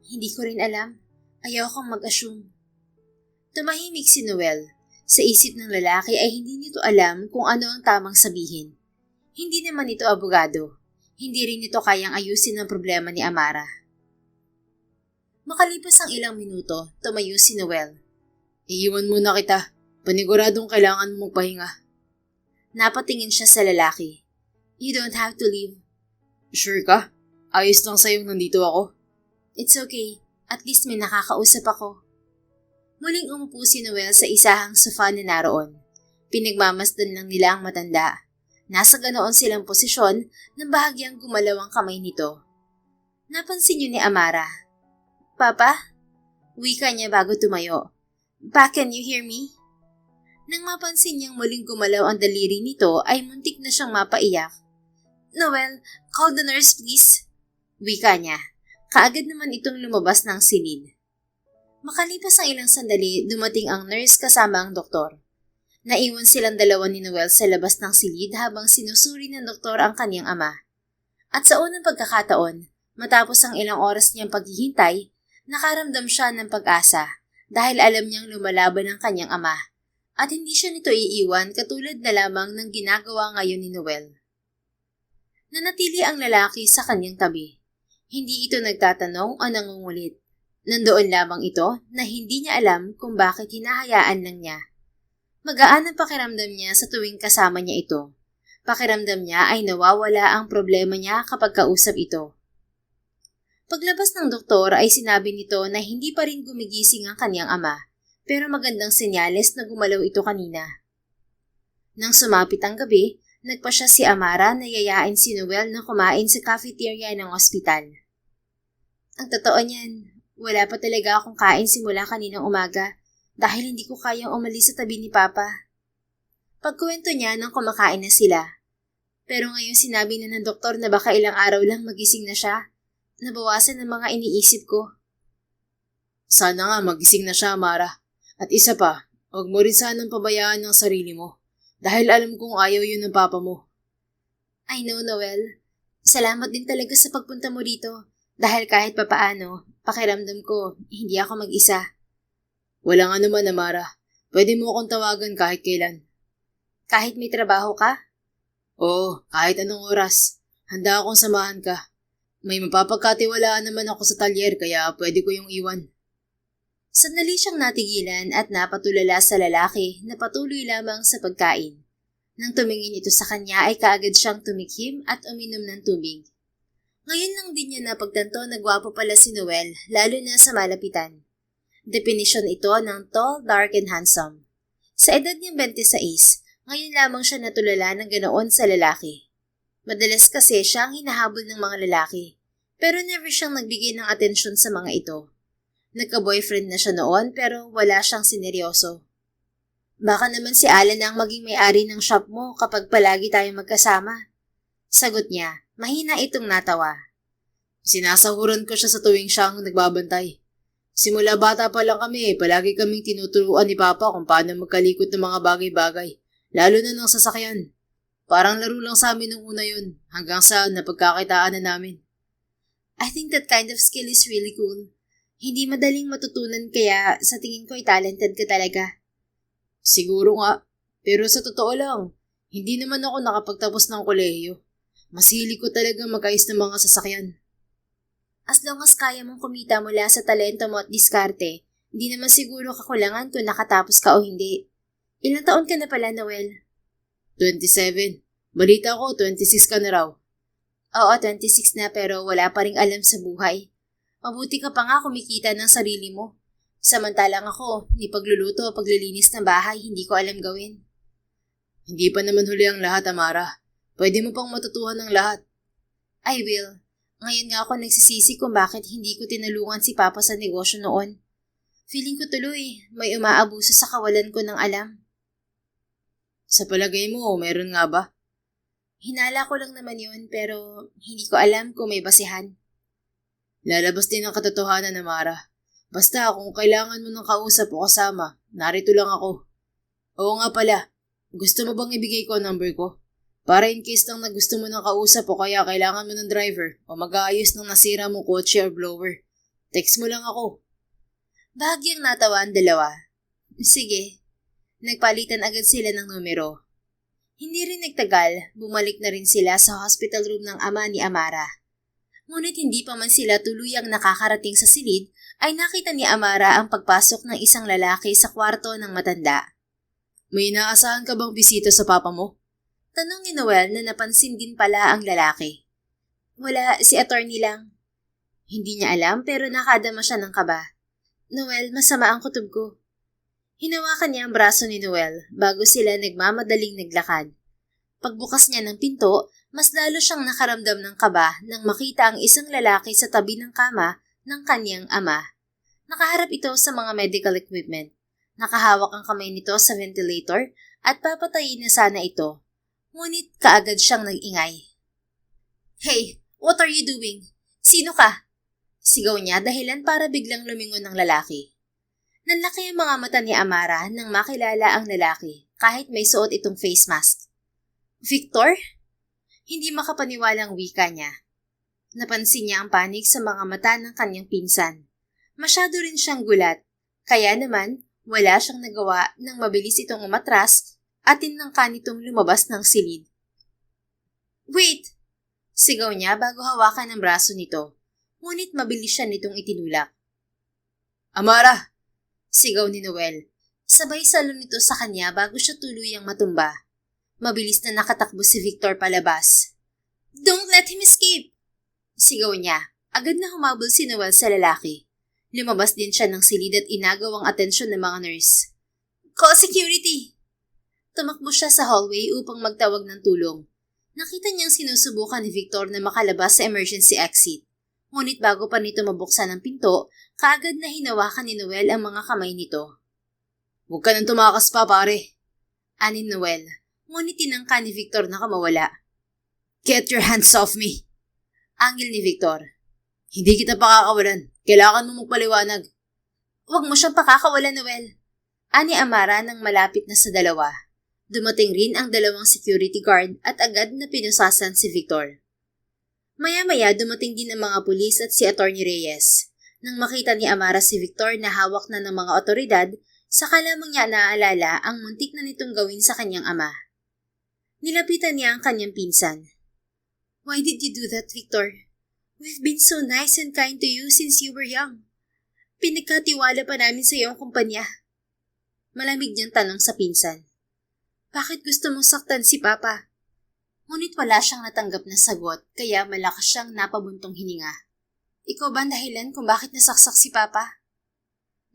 Speaker 1: Hindi ko rin alam. Ayaw kong mag-assume. Tumahimik si Noel. Sa isip ng lalaki ay hindi nito alam kung ano ang tamang sabihin. Hindi naman ito abogado. Hindi rin ito kayang ayusin ang problema ni Amara. Makalipas ang ilang minuto, tumayo si Noel.
Speaker 2: Iiwan muna kita. Paniguradong kailangan mong pahinga.
Speaker 1: Napatingin siya sa lalaki. You don't have to leave.
Speaker 2: Sure ka? Ayos lang sa'yong nandito ako.
Speaker 1: It's okay. At least may nakakausap ako. Muling umupo si Noel sa isahang sofa na naroon. Pinagmamasdan lang nila ang matanda. Nasa ganoon silang posisyon nang bahagyang gumalaw ang kamay nito. Napansin niyo ni Amara. Papa? Wika niya bago tumayo. Pa, can you hear me? Nang mapansin niyang muling gumalaw ang daliri nito ay muntik na siyang mapaiyak. Noel, call the nurse please. Wika niya. Kaagad naman itong lumabas ng silid. Makalipas ang ilang sandali, dumating ang nurse kasama ang doktor. Naiwan silang dalawa ni Noel sa labas ng silid habang sinusuri ng doktor ang kanyang ama. At sa unang pagkakataon, matapos ang ilang oras niyang paghihintay, nakaramdam siya ng pag-asa dahil alam niyang lumalaban ang kanyang ama at hindi siya nito iiwan katulad na lamang ng ginagawa ngayon ni Noel. Nanatili ang lalaki sa kanyang tabi. Hindi ito nagtatanong o nangungulit. Nandoon lamang ito na hindi niya alam kung bakit hinahayaan lang niya. Magaan ang pakiramdam niya sa tuwing kasama niya ito. Pakiramdam niya ay nawawala ang problema niya kapag kausap ito. Paglabas ng doktor ay sinabi nito na hindi pa rin gumigising ang kanyang ama, pero magandang senyales na gumalaw ito kanina. Nang sumapit ang gabi, nagpa siya si Amara na yayain si Noel na kumain sa cafeteria ng ospital. Ang totoo niyan, wala pa talaga akong kain simula kaninang umaga dahil hindi ko kayang umalis sa tabi ni Papa. Pagkuwento niya nang kumakain na sila. Pero ngayon sinabi na ng doktor na baka ilang araw lang magising na siya. Nabawasan ang mga iniisip ko.
Speaker 2: Sana nga magising na siya, Amara. At isa pa, huwag mo rin sanang pabayaan ng sarili mo. Dahil alam kong ayaw yun ng papa mo.
Speaker 1: I know, Noel. Salamat din talaga sa pagpunta mo dito. Dahil kahit papaano, pakiramdam ko, hindi ako mag-isa.
Speaker 2: Walang anuman, Amara. Pwede mo akong tawagan kahit kailan.
Speaker 1: Kahit may trabaho ka?
Speaker 2: Oo, kahit anong oras. Handa akong samahan ka. May mapapagkatiwalaan naman ako sa talyer kaya pwede ko yung iwan.
Speaker 1: Sandali siyang natigilan at napatulala sa lalaki na patuloy lamang sa pagkain. Nang tumingin ito sa kanya ay kaagad siyang tumikhim at uminom ng tubig. Ngayon lang din niya napagtanto na gwapo pala si Noel, lalo na sa malapitan. Definisyon ito ng tall, dark and handsome. Sa edad niyang 26, Ngayon lamang siya natulala ng ganoon sa lalaki. Madalas kasi siya ang hinahabol ng mga lalaki, pero never siyang nagbigay ng atensyon sa mga ito. Nagka-boyfriend na siya noon pero wala siyang sineryoso. Baka naman si Alan ang maging may-ari ng shop mo kapag palagi tayong magkasama. Sagot niya, mahina itong natawa.
Speaker 2: Sinasahuran ko siya sa tuwing siya ang nagbabantay. Simula bata pa lang kami, palagi kaming tinuturuan ni Papa kung paano magkalikot ng mga bagay-bagay, lalo na ng sasakyan. Parang laro lang sa amin nung una yun, hanggang sa napagkakitaan na namin.
Speaker 1: I think that kind of skill is really cool. Hindi madaling matutunan kaya sa tingin ko ay talented ka talaga.
Speaker 2: Siguro nga, pero sa totoo lang, hindi naman ako nakapagtapos ng kolehiyo. Masili ko talaga magkais ng mga sasakyan.
Speaker 1: As long as kaya mong kumita mula sa talento mo at diskarte, hindi naman siguro kakulangan kung nakatapos ka o hindi. Ilang taon ka na pala, Noel?
Speaker 2: 27. Balita ko, 26 ka na raw.
Speaker 1: Oo, 26 na pero wala pa ring alam sa buhay. Mabuti ka pa nga kumikita ng sarili mo. Samantalang ako, ni pagluluto o paglilinis ng bahay, hindi ko alam gawin.
Speaker 2: Hindi pa naman huli ang lahat, Amara. Pwede mo pang matutuhan ng lahat.
Speaker 1: I will. Ngayon nga ako nagsisisi kung bakit hindi ko tinulungan si Papa sa negosyo noon. Feeling ko tuloy, may umaabuso sa kawalan ko ng alam.
Speaker 2: Sa palagay mo, meron nga ba?
Speaker 1: Hinala ko lang naman yun pero hindi ko alam kung may basihan.
Speaker 2: Lalabas din ang katotohanan, Amara. Basta kung kailangan mo ng kausap o kasama, narito lang ako. Oo nga pala, gusto mo bang ibigay ko ang number ko? Para in case lang na gusto mo ng kausap o kaya kailangan mo ng driver o mag-aayos ng nasira mong kotse or blower. Text mo lang ako.
Speaker 1: Bahagyang natawa ang dalawa. Sige. Nagpalitan agad sila ng numero. Hindi rin nagtagal, bumalik na rin sila sa hospital room ng ama ni Amara. Ngunit hindi pa man sila tuluyang nakakarating sa silid, ay nakita ni Amara ang pagpasok ng isang lalaki sa kwarto ng matanda.
Speaker 2: May inaasahan ka bang bisita sa papa mo?
Speaker 1: Tanong ni Noel na napansin din pala ang lalaki. Wala, si attorney lang. Hindi niya alam pero nakadama siya ng kaba. Noel, masama ang kutob ko. Hinawakan niya ang braso ni Noel bago sila nagmamadaling naglakad. Pagbukas niya ng pinto, mas lalo siyang nakaramdam ng kaba nang makita ang isang lalaki sa tabi ng kama ng kanyang ama. Nakaharap ito sa mga medical equipment. Nakahawak ang kamay nito sa ventilator at papatayin na sana ito. Ngunit kaagad siyang nag-ingay. Hey, what are you doing? Sino ka? Sigaw niya dahilan para biglang lumingon ng lalaki. Nanlaki ang mga mata ni Amara nang makilala ang lalaki kahit may suot itong face mask. Victor? Hindi makapaniwalang wika niya. Napansin niya ang panig sa mga mata ng kanyang pinsan. Masyado rin siyang gulat, kaya naman wala siyang nagawa nang mabilis itong umatras at tinangka nitong lumabas ng silid. Wait! Sigaw niya bago hawakan ang braso nito, ngunit mabilis siya nitong itinulak.
Speaker 2: Amara!
Speaker 1: Sigaw ni Noel. Sabay salon nito sa kanya bago siya tuluyang matumba. Mabilis na nakatakbo si Victor palabas. Don't let him escape! Sigaw niya. Agad na humabol si Noel sa lalaki. Lumabas din siya ng silid at inagaw ang atensyon ng mga nurse. Call security! Tumakbo siya sa hallway upang magtawag ng tulong. Nakita niyang sinusubukan ni Victor na makalabas sa emergency exit. Ngunit bago pa nito mabuksan ang pinto, kaagad na hinawakan ni Noel ang mga kamay nito.
Speaker 2: Huwag ka nang tumakas pa, pare.
Speaker 1: Anin Noel, ngunit tinangka ni Victor na kamawala.
Speaker 2: Get your hands off me!
Speaker 1: Angil ni Victor.
Speaker 2: Hindi kita pakakawalan. Kailangan mo magpaliwanag.
Speaker 1: Huwag mo siyang pakakawalan, Noel. Ani Amara nang malapit na sa dalawa. Dumating rin ang dalawang security guard at agad na pinusasan si Victor. Maya-maya dumating din ang mga pulis at si Attorney Reyes. Nang makita ni Amara si Victor na hawak na ng mga otoridad, saka lamang niya naaalala ang muntik na nitong gawin sa kanyang ama. Nilapitan niya ang kanyang pinsan. Why did you do that, Victor? We've been so nice and kind to you since you were young. Pinagkatiwala pa namin sa iyo ang kumpanya. Malamig niyang tanong sa pinsan. Bakit gusto mong saktan si Papa? Ngunit wala siyang natanggap na sagot kaya malakas siyang napabuntong hininga. Ikaw ba ang dahilan kung bakit nasaksak si Papa?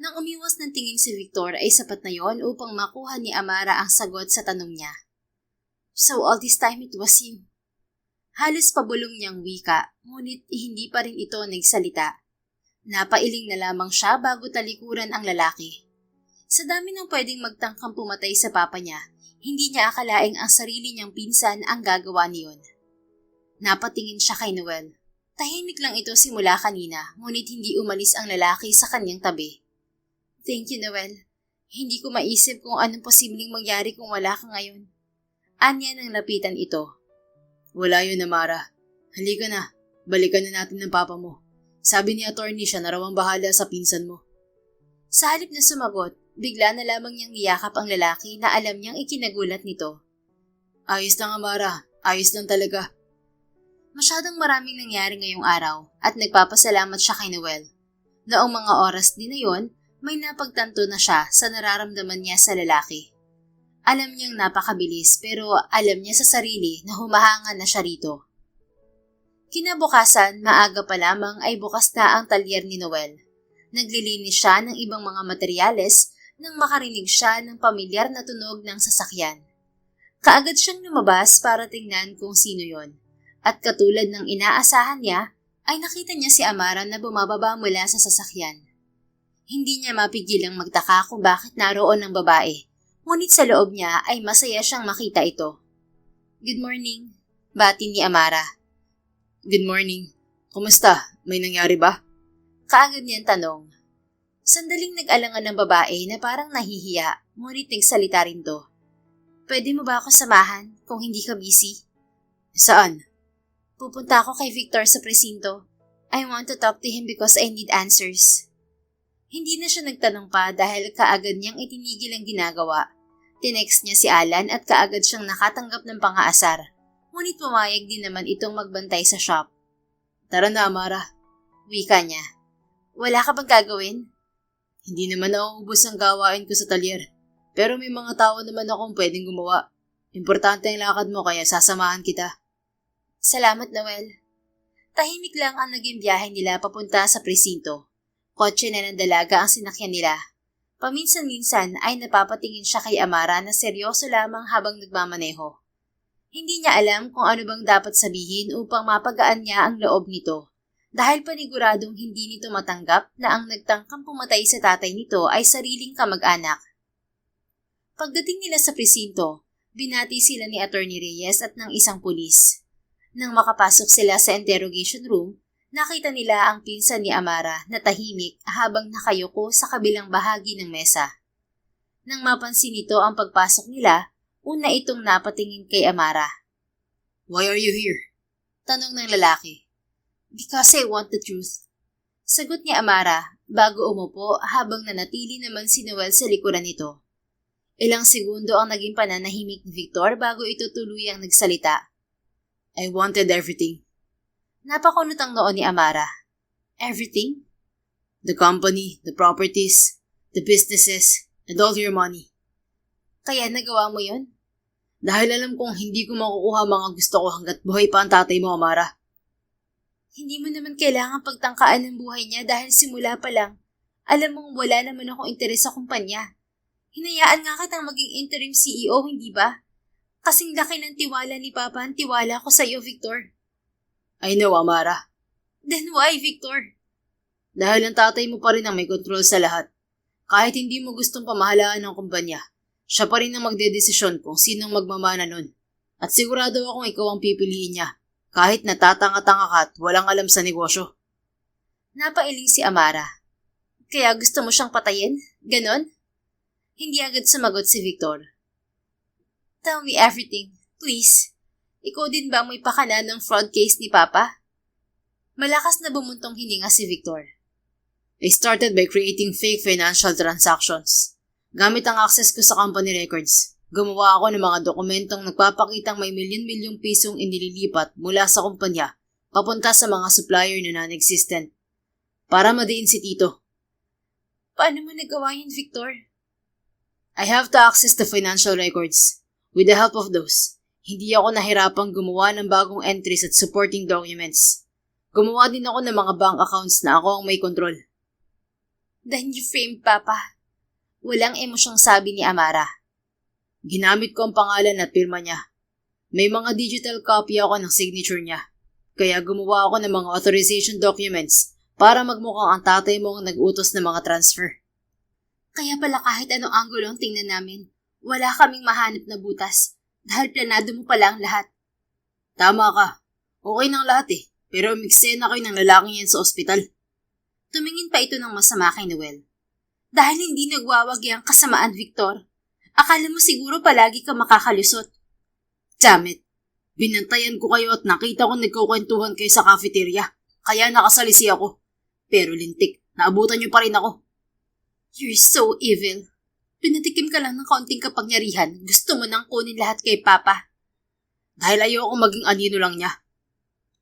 Speaker 1: Nang umiwas ng tingin si Victor ay sapat na yon upang makuha ni Amara ang sagot sa tanong niya. So all this time it was you. Halos pabulong niyang wika, ngunit hindi pa rin ito nagsalita. Napailing na lamang siya bago talikuran ang lalaki. Sa dami ng pwedeng magtangkang pumatay sa papa niya, hindi niya akalaing ang sarili niyang pinsan ang gagawa niyon. Napatingin siya kay Noel. Tahimik lang ito simula kanina, ngunit hindi umalis ang lalaki sa kanyang tabi. Thank you, Noel. Hindi ko maisip kung anong posibleng mangyari kung wala ka ngayon. Anya nang lapitan ito.
Speaker 2: Wala yun, Amara. Halika na. Balikan na natin ng papa mo. Sabi ni attorney siya na raw ang bahala sa pinsan mo.
Speaker 1: Sa halip na sumagot, bigla na lamang niyang niyakap ang lalaki na alam niyang ikinagulat nito.
Speaker 2: Ayos lang, Amara. Ayos lang talaga.
Speaker 1: Masyadong maraming nangyari ngayong araw at nagpapasalamat siya kay Noel. Noong mga oras din na yon, may napagtanto na siya sa nararamdaman niya sa lalaki. Alam niyang napakabilis pero alam niya sa sarili na humahanga na siya rito. Kinabukasan, maaga pa lamang ay bukas na ang talyer ni Noel. Naglilinis siya ng ibang mga materyales nang makarinig siya ng pamilyar na tunog ng sasakyan. Kaagad siyang lumabas para tingnan kung sino yon. At katulad ng inaasahan niya, ay nakita niya si Amara na bumababa mula sa sasakyan. Hindi niya mapigilang magtaka kung bakit naroon ang babae, ngunit sa loob niya ay masaya siyang makita ito. Good morning, bati ni Amara.
Speaker 2: Good morning. Kumusta? May nangyari ba?
Speaker 1: Kaagad niyang tanong. Sandaling nag-alangan ng babae na parang nahihiya, ngunit nagsalita rin to. Pwede mo ba ako samahan kung hindi ka busy?
Speaker 2: Saan?
Speaker 1: Pupunta ako kay Victor sa presinto. I want to talk to him because I need answers. Hindi na siya nagtanong pa dahil kaagad niyang itinigil ang ginagawa. Tinext niya si Alan at kaagad siyang nakatanggap ng pang-aasar. Ngunit pumayag din naman itong magbantay sa shop.
Speaker 2: Tara na, Amara.
Speaker 1: Wika niya. Wala ka bang gagawin?
Speaker 2: Hindi naman nauubos ang gawain ko sa talyer. Pero may mga tao naman akong pwedeng gumawa. Importante ang lakad mo kaya sasamahan kita.
Speaker 1: Salamat, Noel. Tahimik lang ang naging biyahe nila papunta sa presinto. Kotse na ng dalaga ang sinakyan nila. Paminsan-minsan ay napapatingin siya kay Amara na seryoso lamang habang nagmamaneho. Hindi niya alam kung ano bang dapat sabihin upang mapagaan niya ang loob nito. Dahil paniguradong hindi nito matanggap na ang nagtangkang pumatay sa tatay nito ay sariling kamag-anak. Pagdating nila sa presinto, binati sila ni Attorney Reyes at ng isang pulis. Nang makapasok sila sa interrogation room, nakita nila ang pinsan ni Amara na tahimik habang nakayuko sa kabilang bahagi ng mesa. Nang mapansin nito ang pagpasok nila, una itong napatingin kay Amara.
Speaker 2: Why are you here?
Speaker 1: Tanong ng lalaki. Because I want the truth. Sagot ni Amara bago umupo habang nanatili naman si Noel sa likuran nito. Ilang segundo ang naging pananahimik ni Victor bago ito tuluyang nagsalita.
Speaker 2: I wanted everything.
Speaker 1: Napakunot ang noon ni Amara. Everything?
Speaker 2: The company, the properties, the businesses, and all your money.
Speaker 1: Kaya nagawa mo yun?
Speaker 2: Dahil alam kong hindi ko makukuha mga gusto ko hanggat buhay pa ang tatay mo, Amara.
Speaker 1: Hindi mo naman kailangan pagtangkaan ng buhay niya dahil simula pa lang. Alam mong wala naman akong interes sa kumpanya. Hinayaan nga kitang maging interim CEO, hindi ba? Kasing laki ng tiwala ni Papa ang tiwala ko sa iyo, Victor.
Speaker 2: I know, Amara.
Speaker 1: Then why, Victor?
Speaker 2: Dahil ang tatay mo pa rin ang may kontrol sa lahat. Kahit hindi mo gustong pamahalaan ng kumpanya, siya pa rin ang magdedesisyon kung sinong magmamana nun. At sigurado akong ikaw ang pipiliin niya, kahit natatanga-tanga ka at walang alam sa negosyo.
Speaker 1: Napailing si Amara. Kaya gusto mo siyang patayin? Ganon? Hindi agad sumagot si Victor. Tell me everything, please. Ikaw din ba may pakana ng fraud case ni Papa? Malakas na bumuntong hininga si Victor.
Speaker 2: I started by creating fake financial transactions. Gamit ang access ko sa company records, gumawa ako ng mga dokumentong nagpapakitang may milyon-milyong pisong inililipat mula sa kumpanya papunta sa mga supplier na non-existent. Para madiin si Tito.
Speaker 1: Paano mo nagawa yun, Victor?
Speaker 2: I have to access the financial records. With the help of those, hindi ako nahirapang gumawa ng bagong entries at supporting documents. Gumawa din ako ng mga bank accounts na ako ang may kontrol.
Speaker 1: Then you framed Papa. Walang emosyong sabi ni Amara.
Speaker 2: Ginamit ko ang pangalan at pirma niya. May mga digital copy ako ng signature niya. Kaya gumawa ako ng mga authorization documents para magmukhang ang tatay mo ang nag-utos ng mga transfer.
Speaker 1: Kaya pala kahit anong anggulo ang tingnan namin, wala kaming mahanap na butas dahil planado mo pala ang lahat.
Speaker 2: Tama ka. Okay ng lahat eh. Pero umiksena kayo ng lalaking yan sa ospital.
Speaker 1: Tumingin pa ito ng masama kay Noel. Dahil hindi nagwawagi ang kasamaan, Victor. Akala mo siguro palagi ka makakalusot.
Speaker 2: Damn it. Binantayan ko kayo at nakita ko nagkukwentuhan kayo sa cafeteria. Kaya nakasalisi ako. Pero lintik, naabutan niyo pa rin ako.
Speaker 1: You're so evil. Pinatikim ka lang ng kaunting kapangyarihan. Gusto mo nang kunin lahat kay Papa.
Speaker 2: Dahil ayoko maging anino lang niya.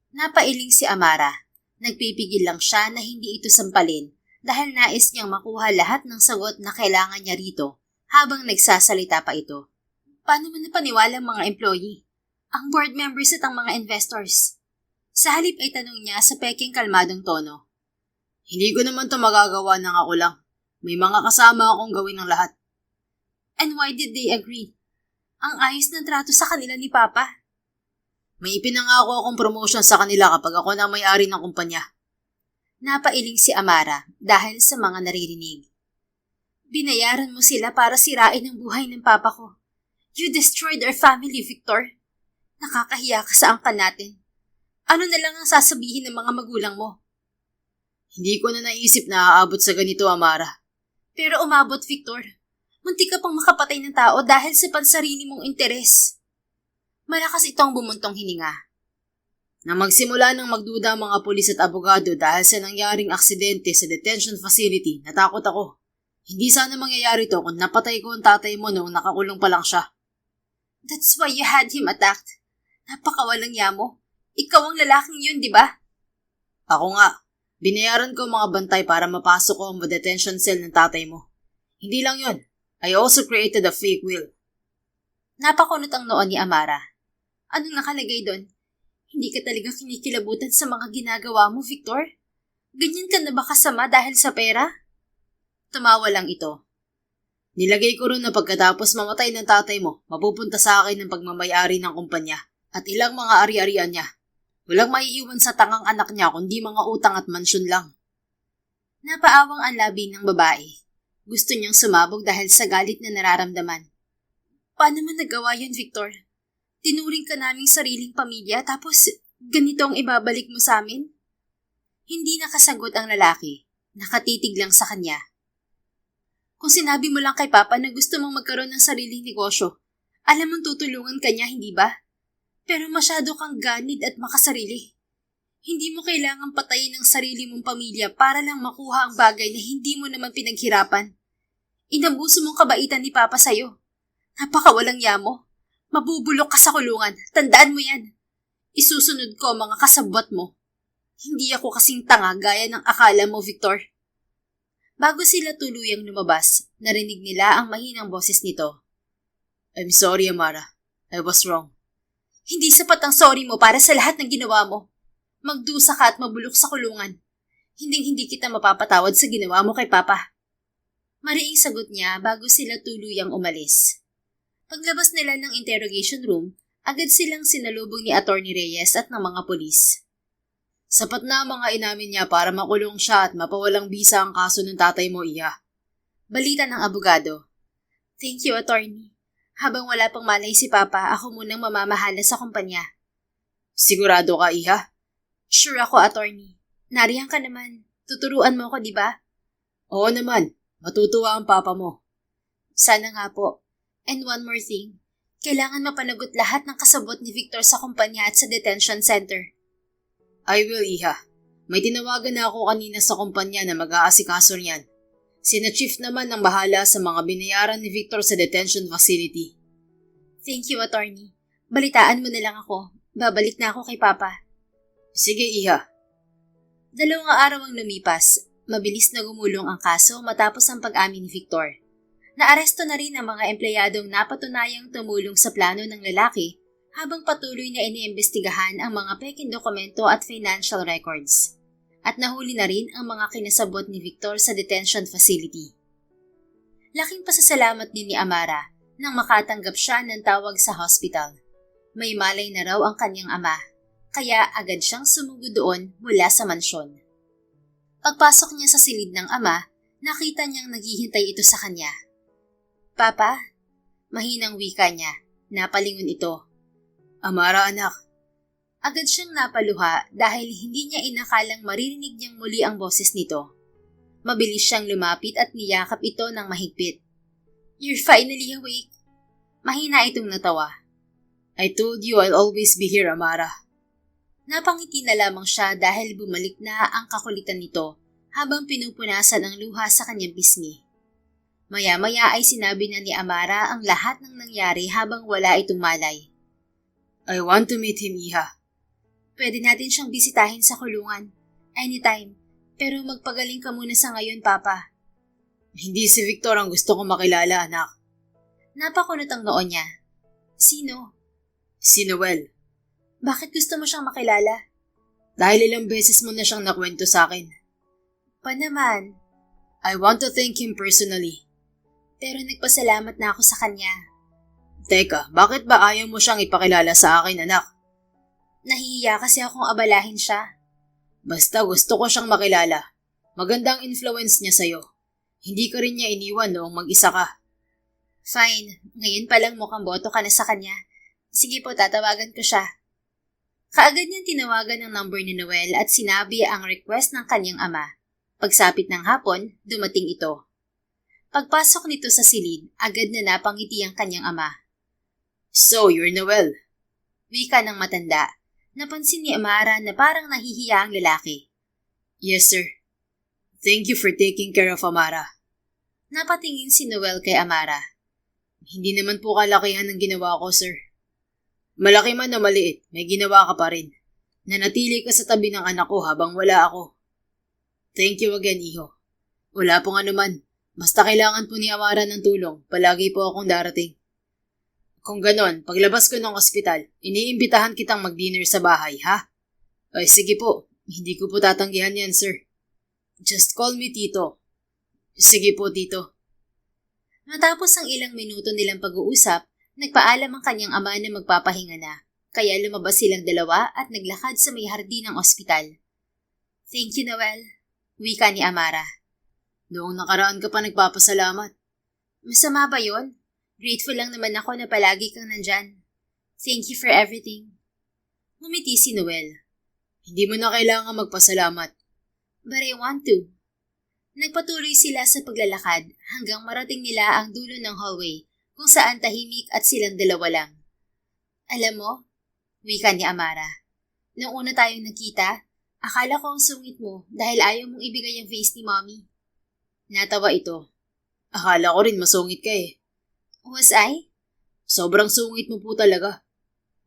Speaker 1: Napailing si Amara. Nagpipigil lang siya na hindi ito sampalin dahil nais niyang makuha lahat ng sagot na kailangan niya rito habang nagsasalita pa ito. Paano mo napaniwala ang mga employee? Ang board members at ang mga investors? Sa halip ay tanong niya sa peking kalmadong tono.
Speaker 2: Hindi ko naman ito magagawa ng ako lang. May mga kasama akong gawin ng lahat.
Speaker 1: And why did they agree? Ang ayos ng trato sa kanila ni Papa.
Speaker 2: May ipinangako akong promotion sa kanila kapag ako na may-ari ng kumpanya.
Speaker 1: Napailing si Amara dahil sa mga naririnig. Binayaran mo sila para sirain ang buhay ng Papa ko. You destroyed our family, Victor. Nakakahiya ka sa angkan natin. Ano na lang ang sasabihin ng mga magulang mo?
Speaker 2: Hindi ko na naisip na aabot sa ganito, Amara.
Speaker 1: Pero umabot, Victor. Munti ka pang makapatay ng tao dahil sa pansarili mong interes. Malakas itong bumuntong hininga.
Speaker 2: Nang magsimula ng magduda ang mga pulis at abogado dahil sa nangyaring aksidente sa detention facility, natakot ako. Hindi sana mangyayari to kung napatay ko ang tatay mo noong nakakulong pa lang siya.
Speaker 1: That's why you had him attacked. Napakawalang yamo. Ikaw ang lalaking yun, di ba?
Speaker 2: Ako nga. Binayaran ko ang mga bantay para mapasok ko ang detention cell ng tatay mo. Hindi lang yun. I also created a fake will.
Speaker 1: Napakunot ang noon ni Amara. Anong nakalagay doon? Hindi ka talaga kinikilabutan sa mga ginagawa mo, Victor? Ganyan ka na ba kasama dahil sa pera? Tumawa lang ito.
Speaker 2: Nilagay ko rin na pagkatapos mamatay ng tatay mo, mapupunta sa akin ng pagmamayari ng kumpanya at ilang mga ari-arian niya. Walang maiiwan sa tangang anak niya kundi mga utang at mansyon lang.
Speaker 1: Napaawang ang labi ng babae. Gusto niyang sumabog dahil sa galit na nararamdaman. Paano mo nagawa yun, Victor? Tinuring ka naming sariling pamilya tapos ganito ang ibabalik mo sa amin? Hindi nakasagot ang lalaki. Nakatitig lang sa kanya. Kung sinabi mo lang kay Papa na gusto mong magkaroon ng sariling negosyo, alam mong tutulungan ka niya, hindi ba? Pero masyado kang ganid at makasarili. Hindi mo kailangang patayin ang sarili mong pamilya para lang makuha ang bagay na hindi mo naman pinaghirapan. Inabuso mong kabaitan ni Papa sa'yo. Napakawalang yamo. Mabubulok ka sa kulungan. Tandaan mo yan. Isusunod ko ang mga kasabwat mo. Hindi ako kasing tanga gaya ng akala mo, Victor. Bago sila tuluyang lumabas, narinig nila ang mahinang boses nito.
Speaker 2: I'm sorry, Amara. I was wrong.
Speaker 1: Hindi sapat ang sorry mo para sa lahat ng ginawa mo. Magdusa ka at mabulok sa kulungan. Hinding-hindi kita mapapatawad sa ginawa mo kay Papa. Mariing sagot niya bago sila tuluyang umalis. Paglabas nila ng interrogation room, agad silang sinalubong ni Attorney Reyes at ng mga pulis.
Speaker 2: Sapat na ang mga inamin niya para makulong siya at mapawalang bisa ang kaso ng tatay mo, Iha.
Speaker 1: Balita ng abogado. Thank you, Attorney. Habang wala pang malay si Papa, ako munang mamamahala sa kumpanya.
Speaker 2: Sigurado ka, Iha?
Speaker 1: Sure ako, Attorney. Nariyan ka naman. Tuturuan mo ako, di ba?
Speaker 2: Oo naman. Matutuwa ang Papa mo.
Speaker 1: Sana nga po. And one more thing. Kailangan mapanagot lahat ng kasabot ni Victor sa kumpanya at sa detention center.
Speaker 2: I will, Iha. May tinawagan na ako kanina sa kumpanya na mag-aasikaso niyan. Sina Chief naman ang bahala sa mga binayaran ni Victor sa detention facility.
Speaker 1: Thank you, Attorney. Balitaan mo na lang ako. Babalik na ako kay Papa.
Speaker 2: Sige, Iha.
Speaker 1: 2 araw ang lumipas. Mabilis na gumulong ang kaso matapos ang pag-amin ni Victor. Naaresto na rin ang mga empleyadong napatunayang tumulong sa plano ng lalaki habang patuloy na iniimbestigahan ang mga peking dokumento at financial records. at nahuli na rin ang mga kinasabot ni Victor sa detention facility. Laking pasasalamat din ni Amara nang makatanggap siya ng tawag sa hospital. May malay na raw ang kanyang ama, kaya agad siyang sumugod doon mula sa mansyon. Pagpasok niya sa silid ng ama, nakita niyang naghihintay ito sa kanya. "Papa?" Mahinang wika niya. Napalingon ito.
Speaker 2: Amara, anak.
Speaker 1: Agad siyang napaluha dahil hindi niya inakalang maririnig niyang muli ang boses nito. Mabilis siyang lumapit at niyakap ito ng mahigpit. "You're finally awake." Mahina itong natawa.
Speaker 2: I told you I'll always be here, Amara.
Speaker 1: Napangiti na lamang siya dahil bumalik na ang kakulitan nito habang pinupunasan ang luha sa kanyang pisngi. Maya-maya ay sinabi na ni Amara ang lahat ng nangyari habang wala itong malay.
Speaker 2: I want to meet him, Iha.
Speaker 1: Pwede natin siyang bisitahin sa kulungan. Anytime. Pero magpagaling ka muna sa ngayon, Papa.
Speaker 2: Hindi si Victor ang gusto kong makilala, anak.
Speaker 1: Napakunot ang noo niya. Sino?
Speaker 2: Si Noel.
Speaker 1: Bakit gusto mo siyang makilala?
Speaker 2: Dahil ilang beses mo na siyang nakwento sa akin.
Speaker 1: Pa naman.
Speaker 2: I want to thank him personally.
Speaker 1: Pero nagpasalamat na ako sa kanya.
Speaker 2: Teka, bakit ba ayaw mo siyang ipakilala sa akin, anak?
Speaker 1: Nahihiya kasi akong abalahin siya.
Speaker 2: Basta gusto ko siyang makilala. Magandang influence niya sa'yo. Hindi ka rin niya iniwan noong mag-isa ka.
Speaker 1: Fine, ngayon palang mukhang boto ka na sa kanya. Sige po, tatawagan ko siya. Kaagad niyang tinawagan ang number ni Noel at sinabi ang request ng kanyang ama. Pagsapit ng hapon, dumating ito. Pagpasok nito sa silid, agad na napangiti ang kanyang ama.
Speaker 2: So, you're Noel?
Speaker 1: Wika ng matanda. Napansin ni Amara na parang nahihiya ang lalaki.
Speaker 2: Yes, sir. Thank you for taking care of Amara.
Speaker 1: Napatingin si Noel kay Amara.
Speaker 2: Hindi naman po kalakihan ng ginawa ko, sir. Malaki man o maliit, may ginawa ka pa rin. Nanatili ka sa tabi ng anak ko habang wala ako. Thank you again, Iho. Wala pong anuman. Basta kailangan po ni Amara ng tulong, palagi po akong darating. Kung ganon, paglabas ko ng ospital, iniimbitahan kitang mag-dinner sa bahay, ha? Ay, sige po. Hindi ko po tatanggihan yan, sir. Just call me Tito. Sige po, Tito.
Speaker 1: Matapos ang ilang minuto nilang pag-uusap, nagpaalam ang kanyang ama na magpapahinga na, kaya lumabas silang dalawa at naglakad sa may hardin ng ospital. Thank you, Noel. Wika ni Amara.
Speaker 2: Noong nakaraan ka pa nagpapasalamat.
Speaker 1: Masama ba yon? Grateful lang naman ako na palagi kang nandyan. Thank you for everything. Ngumiti si Noel.
Speaker 2: Hindi mo na kailangan magpasalamat.
Speaker 1: But I want to. Nagpatuloy sila sa paglalakad hanggang marating nila ang dulo ng hallway kung saan tahimik at silang dalawa lang. Alam mo, wika ni Amara, nung una tayong nakita, akala ko ang sungit mo dahil ayaw mong ibigay ang face ni Mommy.
Speaker 2: Natawa ito. Akala ko rin masungit ka eh.
Speaker 1: Was I?
Speaker 2: Sobrang sungit mo po talaga.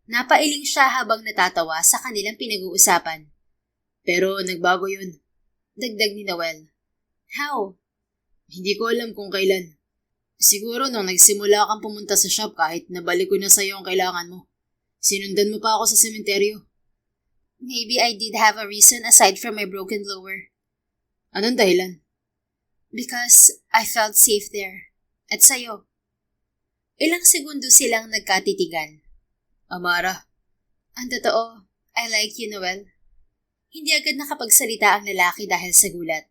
Speaker 1: Napailing siya habang natatawa sa kanilang pinag-uusapan.
Speaker 2: Pero nagbago yun.
Speaker 1: Dagdag ni Noel. How?
Speaker 2: Hindi ko alam kung kailan. Siguro nung nagsimula kang pumunta sa shop kahit nabalik ko na sa'yo ang kailangan mo. Sinundan mo pa ako sa sementeryo.
Speaker 1: Maybe I did have a reason aside from my broken lower.
Speaker 2: Anong dahilan?
Speaker 1: Because I felt safe there. At sa'yo. Ilang segundo silang nagkatitigan.
Speaker 2: Amara.
Speaker 1: Ang totoo, I like you, Noel. Hindi agad nakapagsalita ang lalaki dahil sa gulat.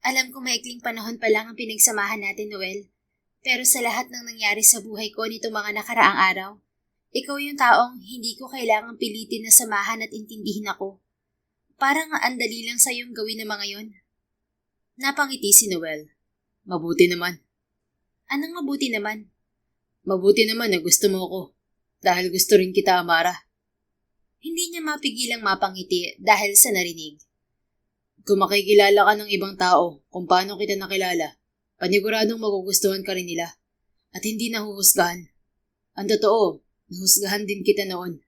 Speaker 1: Alam ko maikling panahon pa lang ang pinagsamahan natin, Noel. Pero sa lahat ng nangyari sa buhay ko nito mga nakaraang araw, ikaw yung taong hindi ko kailangang pilitin na samahan at intindihin ako. Parang ang dali lang sa'yong gawin ng mga yon. Napangiti si Noel.
Speaker 2: Mabuti naman.
Speaker 1: Anong mabuti naman?
Speaker 2: Mabuti naman na gusto mo ko. Dahil gusto rin kita, Amara.
Speaker 1: Hindi niya mapigilang mapangiti dahil sa narinig.
Speaker 2: Kung makikilala ka ng ibang tao kung paano kita nakilala, paniguradong magugustuhan ka rin nila. At hindi nahuhusgahan. Ang totoo, nahusgahan din kita noon.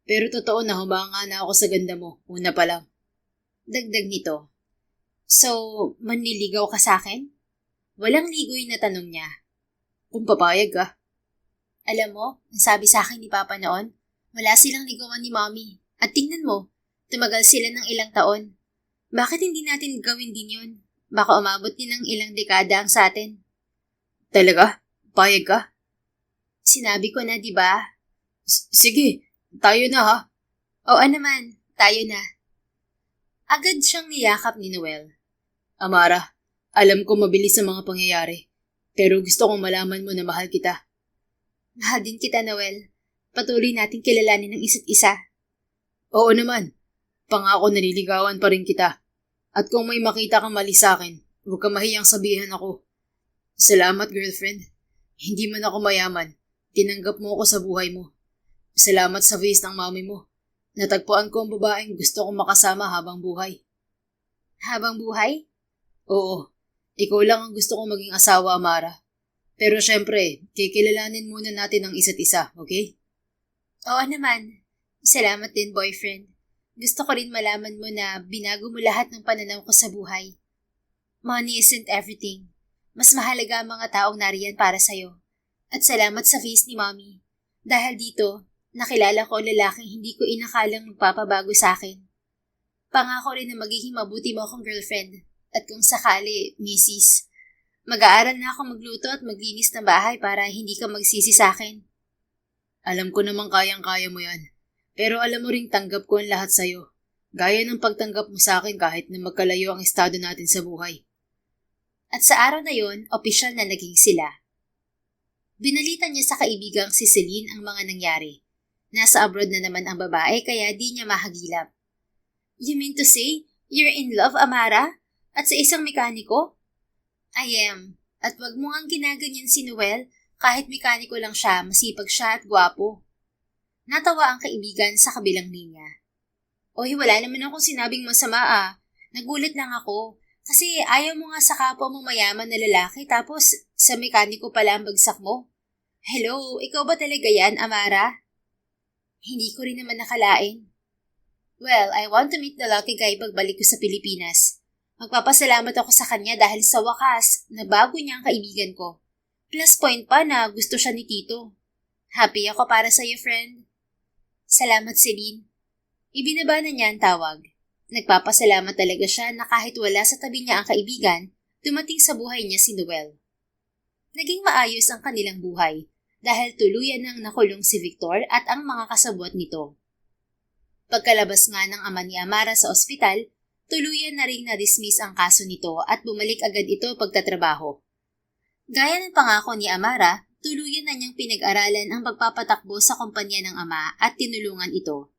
Speaker 2: Pero totoo na humanga na ako sa ganda mo, una pa lang.
Speaker 1: Dagdag nito. So, manliligaw ka sa akin? Walang ligoy na tanong niya.
Speaker 2: Kung papayag ka.
Speaker 1: Alam mo, ang sabi sa akin ni Papa noon, wala silang ligawan ni Mommy. At tingnan mo, tumagal sila ng ilang taon. Bakit hindi natin gawin din yun? Baka umabot din ng ilang dekada ang sa atin.
Speaker 2: Talaga? Payag ka?
Speaker 1: Sinabi ko na, di ba?
Speaker 2: Sige, tayo na ha.
Speaker 1: Oo naman, tayo na. Agad siyang niyakap ni Noel.
Speaker 2: Amara, alam ko mabilis ang mga pangyayari, pero gusto kong malaman mo na mahal kita.
Speaker 1: Mahal din kita, Noel. Patuloy nating kilalanin ng isa't isa.
Speaker 2: Oo naman, pangako naliligawan pa rin kita. At kung may makita kang mali sa akin, huwag kang mahiyang sabihan ako. Salamat, girlfriend. Hindi man ako mayaman, tinanggap mo ako sa buhay mo. Salamat sa face ng mami mo. Natagpuan ko ang babaeng gusto kong makasama habang buhay.
Speaker 1: Habang buhay?
Speaker 2: Oo, ikaw lang ang gusto kong maging asawa, Amara. Pero syempre, kikilalanin muna natin ang isa't isa, okay?
Speaker 1: Oo naman. Salamat din, boyfriend. Gusto ko rin malaman mo na binago mo lahat ng pananaw ko sa buhay. Money isn't everything. Mas mahalaga ang mga taong nariyan para sa'yo. At salamat sa face ni Mommy. Dahil dito, nakilala ko ang lalaking hindi ko inakalang magpapabago sa akin. Pangako rin na magiging mabuti mo akong girlfriend. At kung sakali, misis, mag-aaral na ako magluto at maglinis ng bahay para hindi ka magsisi sa akin.
Speaker 2: Alam ko namang kayang-kaya mo yan. Pero alam mo ring tanggap ko ang lahat sa'yo. Gaya ng pagtanggap mo sa akin kahit na magkalayo ang estado natin sa buhay.
Speaker 1: At sa araw na yon, opisyal na naging sila. Binalita niya sa kaibigang si Celine ang mga nangyari. Nasa abroad na naman ang babae kaya di niya mahagilap. You mean to say, you're in love, Amara? At sa isang mekaniko? I am. At wag mo ang ginaganyan si Noel, kahit mekaniko lang siya, masipag siya at gwapo. Natawa ang kaibigan sa kabilang linya. Oy, wala naman akong sinabing masama ah. Nagulat lang ako. Kasi ayaw mo nga sa kapwa mo mayaman na lalaki tapos sa mekaniko pala ang bagsak mo. Hello, ikaw ba talaga yan, Amara? Hindi ko rin naman nakalain. Well, I want to meet the lucky guy pagbalik ko sa Pilipinas. Magpapasalamat ako sa kanya dahil sa wakas, nabago niya ang kaibigan ko. Plus point pa na gusto siya ni Tito. Happy ako para sa'yo, friend. Salamat, Celine. Ibinaba na niya ang tawag. Nagpapasalamat talaga siya na kahit wala sa tabi niya ang kaibigan, dumating sa buhay niya si Noel. Naging maayos ang kanilang buhay dahil tuluyan nang nakulong si Victor at ang mga kasabwat nito. Pagkalabas nga ng ama ni Amara sa ospital, tuluyan na ring na-dismiss ang kaso nito at bumalik agad ito pagtatrabaho. Gaya ng pangako ni Amara, tuluyan na niyang pinag-aralan ang pagpapatakbo sa kumpanya ng ama at tinulungan ito.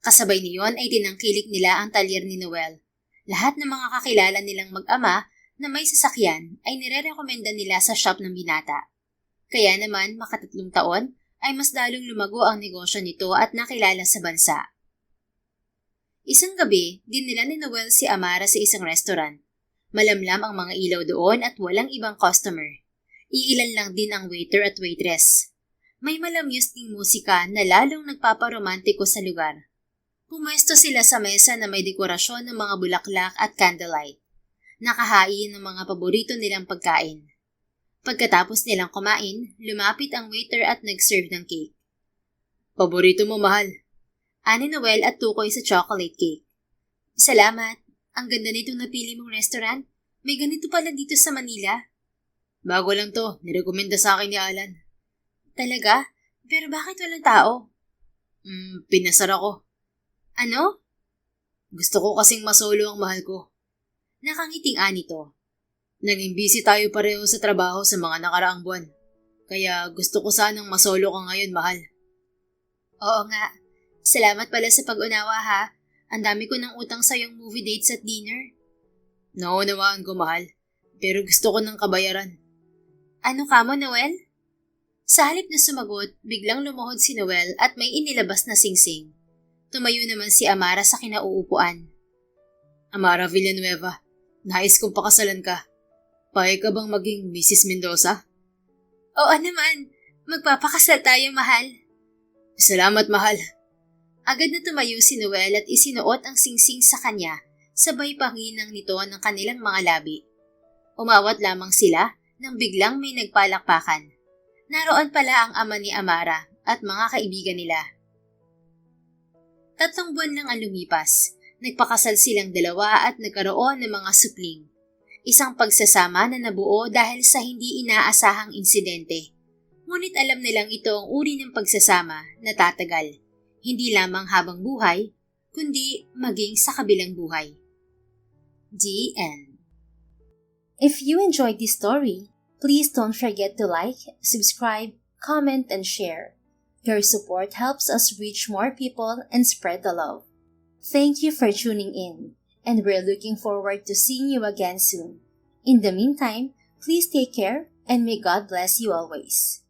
Speaker 1: Kasabay niyon ay tinangkilik nila ang talyer ni Noel. Lahat ng mga kakilala nilang mag-ama na may sasakyan ay nire-rekomenda nila sa shop ng binata. Kaya naman, makatatlong taon, ay mas lalong lumago ang negosyo nito at nakilala sa bansa. Isang gabi, dinila ni Noel si Amara sa isang restaurant. Malamlam ang mga ilaw doon at walang ibang customer. Iilan lang din ang waiter at waitress. May malamyos ding musika na lalong nagpaparomantiko sa lugar. Pumesto sila sa mesa na may dekorasyon ng mga bulaklak at candlelight. Nakahain ng mga paborito nilang pagkain. Pagkatapos nilang kumain, lumapit ang waiter at nag-serve ng cake.
Speaker 2: Paborito mo, mahal?
Speaker 1: Ani Noel at tukoy sa chocolate cake. Salamat. Ang ganda nitong napili mong restaurant. May ganito pala dito sa Manila.
Speaker 2: Bago lang to. Nirekomenda sa akin ni Alan.
Speaker 1: Talaga? Pero bakit walang tao?
Speaker 2: Pinasar ako.
Speaker 1: Ano?
Speaker 2: Gusto ko kasing masolo ang mahal ko.
Speaker 1: Nakangiting anito.
Speaker 2: Naging busy tayo pareho sa trabaho sa mga nakaraang buwan. Kaya gusto ko sanang masolo ka ngayon, mahal.
Speaker 1: Oo nga. Salamat pala sa pag-unawa ha. Ang dami ko ng utang sa yung movie dates at dinner.
Speaker 2: Naunawaan ko, mahal. Pero gusto ko ng kabayaran.
Speaker 1: Ano ka mo, Noel? Sa halip na sumagot, biglang lumuhod si Noel at may inilabas na singsing. Tumayo naman si Amara sa kinauupuan.
Speaker 2: Amara Villanueva, nais kong pakasalan ka. Payag ka bang maging Mrs. Mendoza?
Speaker 1: Oo naman. Magpapakasal tayo, mahal.
Speaker 2: Salamat, mahal.
Speaker 1: Agad na tumayo si Noel at isinuot ang singsing sa kanya, sabay panginang nito ng kanilang mga labi. Umawat lamang sila nang biglang may nagpalakpakan. Naroon pala ang ama ni Amara at mga kaibigan nila. 3 buwan lang ang lumipas. Nagpakasal silang dalawa at nagkaroon ng mga supling. Isang pagsasama na nabuo dahil sa hindi inaasahang insidente. Ngunit alam nilang ito ang uri ng pagsasama na tatagal, hindi lamang habang buhay, kundi maging sa kabilang buhay. The End. If you enjoyed this story, please don't forget to like, subscribe, comment, and share. Your support helps us reach more people and spread the love. Thank you for tuning in, and we're looking forward to seeing you again soon. In the meantime, please take care and may God bless you always.